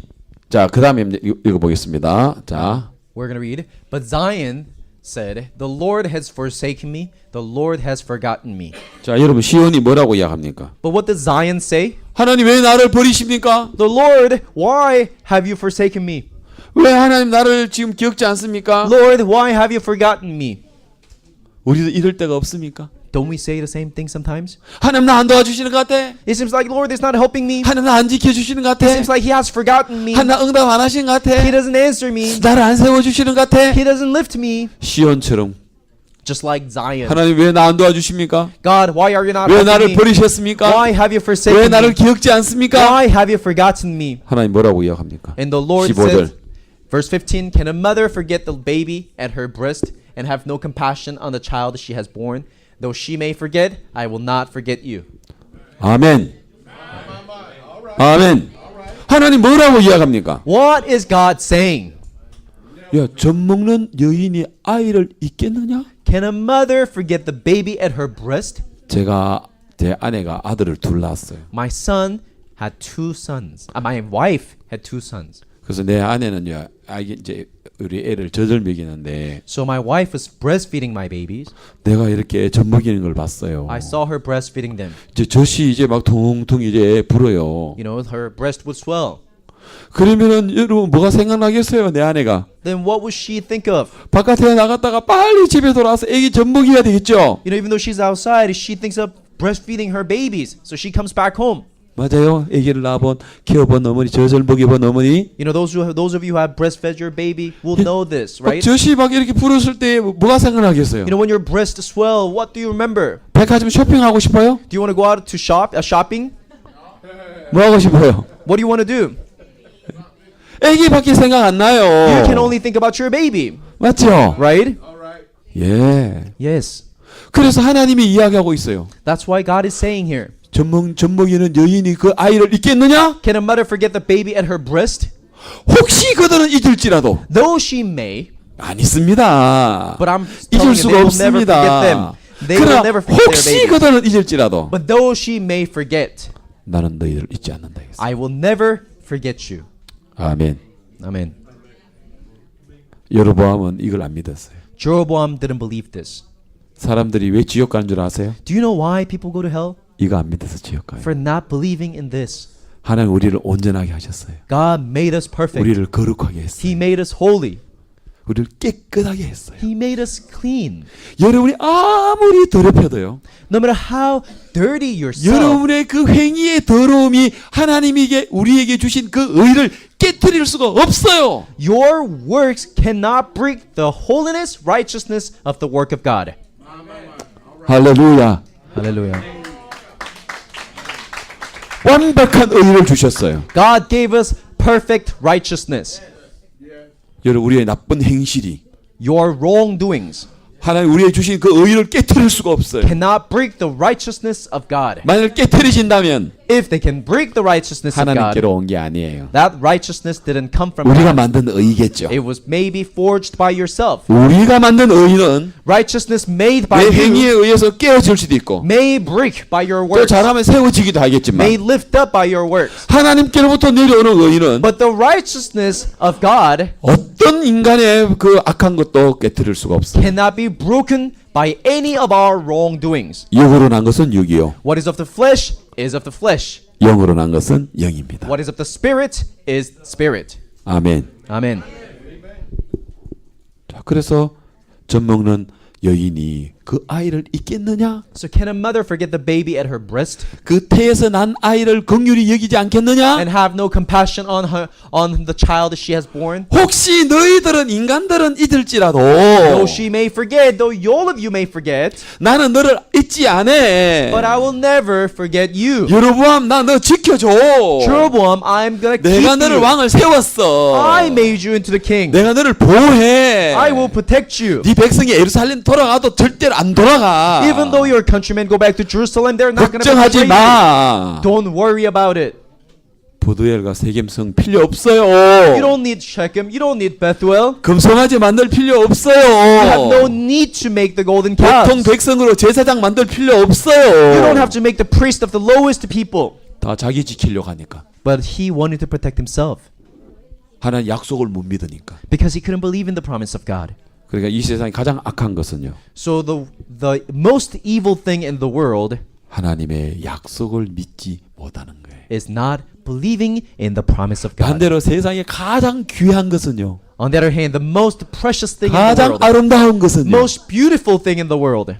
자, 그다음에 읽어 보겠습니다. 자, We're going to read, but Zion said, the Lord has forsaken me, the Lord has forgotten me. 자, 여러분 시온이 뭐라고 이야기합니까? But what does Zion say? 하나님 왜 나를 버리십니까? The Lord, why have you forsaken me? 왜 하나님 나를 지금 기억지 않습니까? Lord, why have you forgotten me? 우리도 이럴 때가 없습니까? Don't we say the same thing sometimes? 하나님 나 안 도와주시는 것 같아. It seems like Lord is not helping me. 하나님 나 안 지켜주시는 것 It 같아. seems like He has forgotten me. 하나님 응답 안 하시는 것 같아. He doesn't answer me. 나를 안 세워주시는 것 같아. He doesn't lift me. 시온처럼 Just like Zion. 하나님 왜 나 안 도와주십니까? God, why are you not 왜 helping 나를 me? 버리셨습니까? Why have you 왜 forsaken 나를 me? 기억지 않습니까? Why have you forgotten me? 하나님 뭐라고 이야기합니까? And the Lord 15절. said, verse 15, can a mother forget the baby at her breast and have no compassion on the child she has born? Though she may forget, I will not forget you. 아멘. 아멘. 하나님 뭐라고 이야기합니까? What is God saying? 야, 젖 먹는 여인이 아이를 잊겠느냐? Can a mother forget the baby at her breast? 제 아내가 아들을 둘 낳았어요. My son had two sons. My wife had two sons. 그래서 내 아내는요, 이제 우리 애를 젖을 먹이는데 So my wife was breastfeeding my babies. 내가 이렇게 젖 먹이는 걸 봤어요. I saw her breastfeeding them. 이제 젖이 이제 막 퉁퉁 이제 불어요. You know, her breast would swell. 그러면은 여러분 뭐가 생각나겠어요, 내 아내가? Then what would she think of? 바깥에 나갔다가 빨리 집에 돌아와서 애기 젖 먹여야 되겠죠? You know, even though she's outside, she thinks of breastfeeding her babies. So she comes back home. 맞아요. 애기를 낳아본, 키워본 어머니, 젖을 먹여본 어머니. You know, those of you who have breastfed your baby will know this, 막 right? 젖이 막 이렇게 불었을 때 뭐가 생각나겠어요? You know, when your breasts swell, what do you remember? 백화점 쇼핑하고 싶어요? Do you want to go out to shopping? 뭐 하고 싶어요? What do you want to do? 애기밖에 생각 안 나요. You can only think about your baby, 맞죠? right? 예. Yes. 그래서 하나님이 이야기하고 있어요. That's why God is saying here, 젖 먹이는 여인이 그 아이를 잊겠느냐? can a mother forget the baby at her breast? 혹시 그들은 잊을지라도 Though she may, 안 잊습니다. but I'm 잊을 telling you, 수가 they will never forget 없습니다. them. They will 그러나 never forget their 혹시 baby. 그들은 잊을지라도 But though she may forget, 나는 너희를 잊지 않는다. 했어요. I will never forget you. 아멘. Amen. 여로보암은 이걸 안 믿었어요. Jeroboam didn't believe this. 사람들이 왜 지옥 가는 줄 아세요? Do you know why people go to hell? 이거 안 믿어서 지옥 가요. For not believing in this. 하나님 우리를 온전하게 하셨어요. God made us perfect. 우리를 거룩하게 했어요. He made us holy. 우리를 깨끗하게 했어요. He made us clean. 여러분이 아무리 더럽혀도요. No matter how dirty yourself, 여러분의 그 행위의 더러움이 하나님에게 우리에게 주신 그 의를 깨뜨릴 수가 없어요. your works cannot break the holiness, righteousness of the work of God. 할렐루야. Hallelujah. 완벽한 의를 주셨어요. God gave us perfect righteousness. 여러분 우리의 나쁜 행실이 Your wrongdoings 하나님 우리에게 주신 그 의를 깨뜨릴 수가 없어요. cannot break the righteousness of God. 만약 깨뜨려진다면 If they can break the righteousness of God, 하나님께로 온 게 아니에요. that righteousness didn't come from 우리가 God. 만든 의겠죠. It was maybe forged by yourself. 우리가 만든 의는 Righteousness made by 내 행위에 you 의해서 깨어질 수도 있고 may break by your 또 works, 잘하면 세워지기도 may 하겠지만 lift up by your works. 하나님께로부터 내려오는 의는 But the righteousness of God 어떤 인간의 그 악한 것도 깨뜨릴 수가 없어요. cannot be broken by any of our wrongdoings. 육으로 난 것은 육이요. What is of the flesh is of the flesh. 영으로 난 것은 영입니다. What is of the spirit is spirit. 아멘. Amen. 자, 그래서 젖 먹는 여인이 그 아이를 잊겠느냐? So can a mother forget the baby at her breast 그 태에서 난 아이를 긍휼히 여기지 않겠느냐? and have no compassion on the child that she has born? 혹시 너희들은 인간들은 잊을지라도 Though she may forget, though all of you may forget, 나는 너를 잊지 않아. but I will never forget you. 여로보암 나 너 지켜줘. Jeroboam, I'm gonna keep 내가 너를 you. 왕을 세웠어. I made you into the king. 내가 너를 보호해. I will protect you. 네 백성이 예루살렘 돌아가도 절대로 안 돌아가. Even though your countrymen go back to Jerusalem, they're not gonna 걱정하지 betray you. 마. Don't worry about it. 보드엘과 세겜성 필요 없어요. You don't need Shechem. You don't need Bethuel. 금송아지 만들 필요 You have no 없어요. need to make the golden 보통 calves. 백성으로 제사장 만들 필요 You don't 없어요. have to make the priest of the lowest people. 다 자기 지키려고 하니까. But he wanted to protect himself 하나님 약속을 못 믿으니까. because he couldn't believe in the promise of God. 그러니까 이 세상에 가장 악한 것은요. So the most evil thing in the world 하나님의 약속을 믿지 못하는 거예요. is not believing in the promise of God. 반대로 세상에 가장 귀한 것은요. On the other hand, the most precious thing in the 가장 world, 아름다운 것은요. most beautiful thing in the world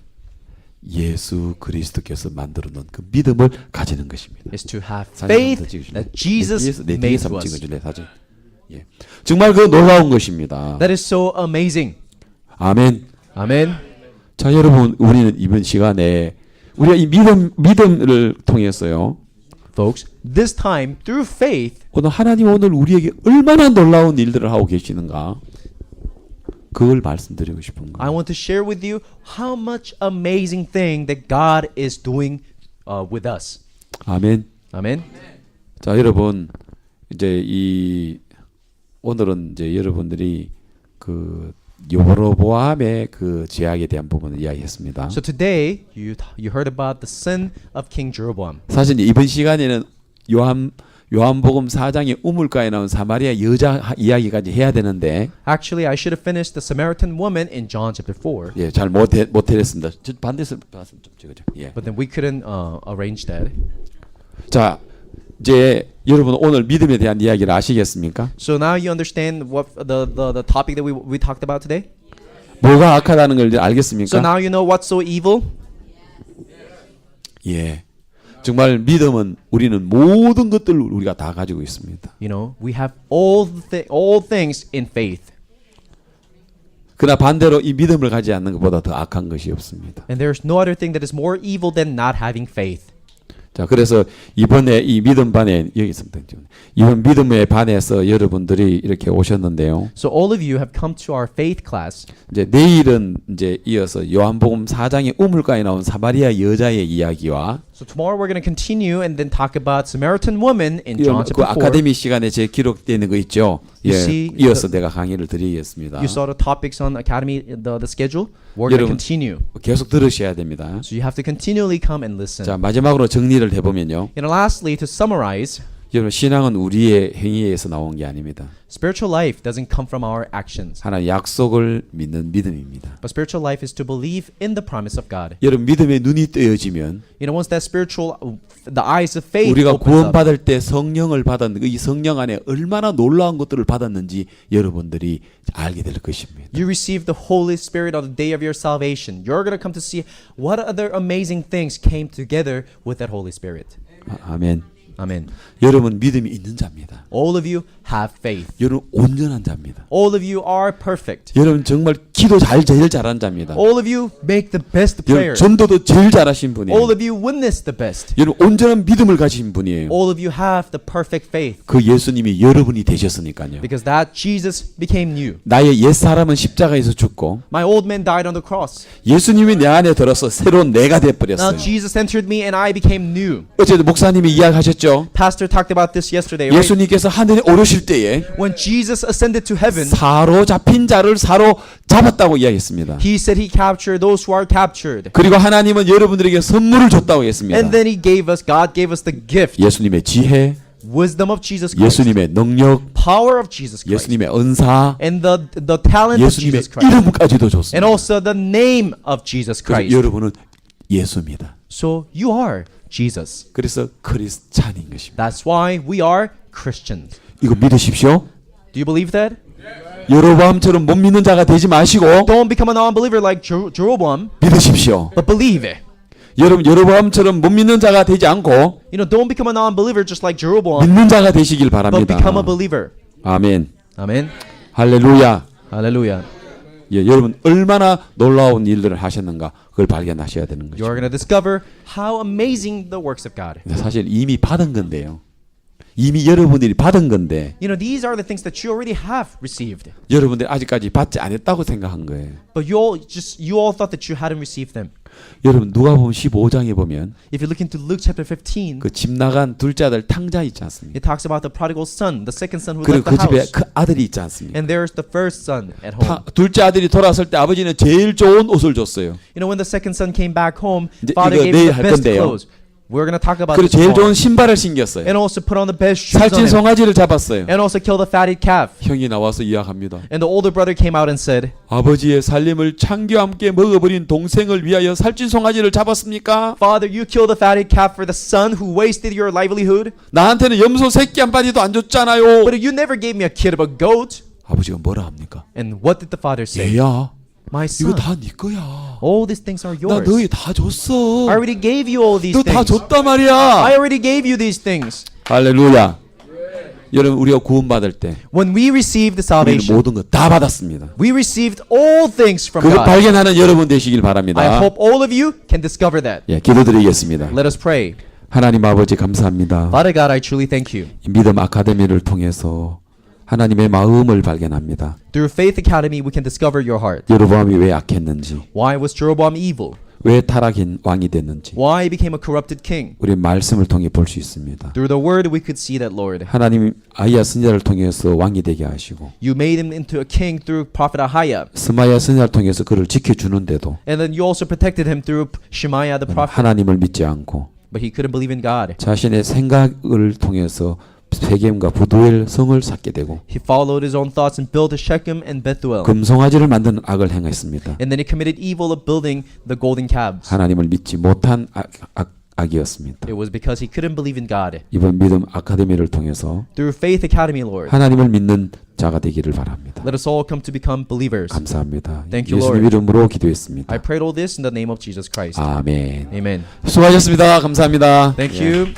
예수 그리스도께서 만들어 놓은 그 믿음을 가지는 것입니다. is to have 사진 faith 한번 더 찍어줄래? that Jesus 내 made 뒤에서 to 한번 us. 찍어줄래 사진. 예, 정말 그 놀라운 것입니다. That is so amazing. 아멘. Amen. 자 여러분 우리는 이번 시간에 우리가 이 믿음을 통해서요. Folks, this time through faith, 오늘 하나님 오늘 우리에게 얼마나 놀라운 일들을 하고 계시는가 그걸 말씀드리고 싶은 I 거예요. want to share with you how much amazing thing that God is doing with us. 아멘. Amen. 자 여러분 이제 이 오늘은 이제 여러분들이 그 여로보암의 그 죄악에 대한 부분을 이야기했습니다. So today you heard about the sin of King Jeroboam. 사실 이번 시간에는 요한복음 4장의 우물가에 나온 사마리아 여자 이야기까지 해야 되는데 Actually, I should have finished the Samaritan woman in John chapter 4, 예, 잘 못했습니다. 반대서 봤으면 좀 찍어줘. 예. but then we couldn't arrange that. 자 이제 여러분 오늘 믿음에 대한 이야기를 아시겠습니까? So now you understand what the topic that we talked about today? 뭐가 악하다는 걸 이제 So 알겠습니까? now you know what's so evil? 예. 정말 믿음은 우리는 모든 것들을 우리가 다 가지고 있습니다. You know, we have all things in faith. 그러나 반대로 이 믿음을 가지지 않는 것보다 더 악한 것이 없습니다. And there's no other thing that is more evil than not having faith. 자, 그래서 이번에 이 믿음 반에 여기 있습니다. 이번 믿음의 반에서 여러분들이 이렇게 오셨는데요. So all of you have come to our faith class. 이제 내일은 이제 이어서 요한복음 4장의 우물가에 나온 사마리아 여자의 이야기와 So tomorrow we're going to continue and then talk about Samaritan woman in John 그 chapter 4. 아카데미 시간에 제 기록되어 있는 거 있죠. You 예, see 이어서 내가 강의를 드리겠습니다. You saw the topics on Academy, the schedule. We're going to 여러분, continue. 계속 들으셔야 됩니다. So you have to continually come and listen. 자, 마지막으로 정리를 해보면요. And lastly, to summarize, 여러분 신앙은 우리의 행위에서 나온 게 아닙니다. spiritual life doesn't come from our actions. 하나님 약속을 믿는 믿음입니다. But spiritual life is to believe in the promise of God. 여러분 믿음의 눈이 뜨여지면 You know, once that the eyes of faith 우리가 opens up, 구원받을 때 성령을 받았는데 이 성령 안에 얼마나 놀라운 것들을 받았는지 여러분들이 알게 될 것입니다. you receive the Holy Spirit on the day of your salvation. You're going to come to see what other amazing things came together with that Holy Spirit. 아멘. Amen. 여러분 믿음이 있는 자입니다. All of you have faith. 여러분 온전한 자입니다. All of you are perfect. 여러분 정말 기도 제일 잘한 자입니다. All of you make the best 여러분 prayer. 전도도 제일 잘하신 분이에요. All of you witness the best. 여러분 온전한 믿음을 가진 분이에요. All of you have the perfect faith. 그 예수님이 여러분이 되셨으니까요. Because that Jesus became new. 나의 옛 사람은 십자가에서 죽고 My old man died on the cross. 예수님이 내 안에 들어서 새로운 내가 돼 Now 버렸어요. Jesus entered me and I became new. 어제도 목사님이 이야기하셨죠. Pastor talked about this yesterday, right? 예수님께서 하늘에 오르실 때에 When Jesus ascended to heaven, 사로잡힌 자를 사로잡았다고 이야기했습니다. he said he captured those who are captured. 그리고 하나님은 여러분들에게 선물을 줬다고 했습니다. And then God gave us the gift, 예수님의 지혜, wisdom of Jesus Christ, 예수님의 능력, power of Jesus Christ, 예수님의 은사, and the talent of 예수님의 Jesus Christ, 이름까지도 and 줬습니다. also the name of Jesus 그래서 Christ. 여러분은 예수입니다. So you are Jesus. 그래서 크리스찬인 것입니다. That's why we are Christians. 이거 믿으십시오. Do you believe that? 여로보암처럼 못 믿는 자가 되지 마시고 Don't become a non-believer like Jeroboam, 믿으십시오. but believe it. 여러분 여로보암처럼 못 믿는 자가 되지 않고 You know, don't become a non-believer just like Jeroboam, 믿는 자가 되시길 but 바랍니다. become a believer. 아멘. Amen. 할렐루야. Hallelujah. 예, 여러분 얼마나 놀라운 일들을 하셨는가 그걸 발견하셔야 되는 You 거죠. are going to discover how amazing the works of God. 사실 이미 받은 건데요. 이미 여러분들이 받은 건데 You know, these are the things that you already have received. 여러분들이 아직까지 받지 않았다고 생각한 거예요. But you all thought that you hadn't received them. 여러분 누가복음 15장에 보면 If you look into Luke chapter 15, 그 집 나간 둘째 아들 탕자 있지 않습니까? it talks about the prodigal son, the second son who 그리고 left 그 the 집에 house. 그 아들이 있지 않습니까? And there's the first son at home. 둘째 아들이 돌아왔을 때 아버지는 제일 좋은 옷을 줬어요. You know, when the second son came back home, 이제 father 이거 gave him 내일 the 할 best 건데요. clothes. We're going to talk about 그리고 this 제일 tomorrow. 좋은 신발을 신겼어요. And also put on the best shoes on 살찐 him. 송아지를 잡았어요. And also kill the fatted calf. 형이 나와서 이야기합니다. And the older brother came out and said, 아버지의 살림을 창기와 함께 먹어버린 동생을 위하여 살찐 송아지를 잡았습니까? Father, you killed the fatted calf for the son who wasted your livelihood. 나한테는 염소 새끼 한 마리도 안 줬잖아요. But you never gave me a kid of a goat. 아버지가 뭐라 합니까? And what did the father say? 얘야, My 이거 son, 다 네 거야. all these things are 나 yours. 너희 다 줬어. I already gave you all these 너 다 things. 줬단 I 말이야. already gave you these things. 할렐루야. 여러분 우리가 구원받을 때 When we received the 우리는 salvation, 모든 거 다 받았습니다. we received all things from 그거 God. 발견하는 여러분 되시길 I 바랍니다. hope all of you can discover that. 예, 기도드리겠습니다. Let us pray. 하나님 아버지 감사합니다. Father God, I truly thank you. 이 믿음 아카데미를 통해서 하나님의 마음을 발견합니다. Through Faith Academy, we can discover your heart. 여로보암이 왜 악했는지, Why was Jeroboam evil? 왜 타락한 왕이 됐는지 Why he became a corrupted king? 우리 말씀을 통해 볼 수 있습니다. Through the word, we could see that, Lord. 하나님 아이야 선지자를 통해서 왕이 되게 하시고 You made him into a king through prophet Ahiah. 스마야 선지자를 통해서 그를 지켜주는데도 And then you also protected him through Shemaiah the prophet. 하나님을 믿지 않고 But he couldn't believe in God. 자신의 생각을 통해서 세겜과 부두엘 성을 쌓게 되고 He followed his own thoughts and built Shechem and Bethuel. 금송아지를 만드는 악을 행했습니다. And then he committed evil of building the golden calves. 하나님을 믿지 못한 악이었습니다. It was because he couldn't believe in God. 이번 믿음 아카데미를 통해서 Through Faith Academy, Lord, 하나님을 믿는 자가 되기를 바랍니다. let us all come to become believers. 감사합니다. Thank you, 예수님 Lord. 이름으로 기도했습니다. I prayed all this in the name of Jesus Christ. 아멘. Amen. 수고하셨습니다. 감사합니다. Thank 예. you.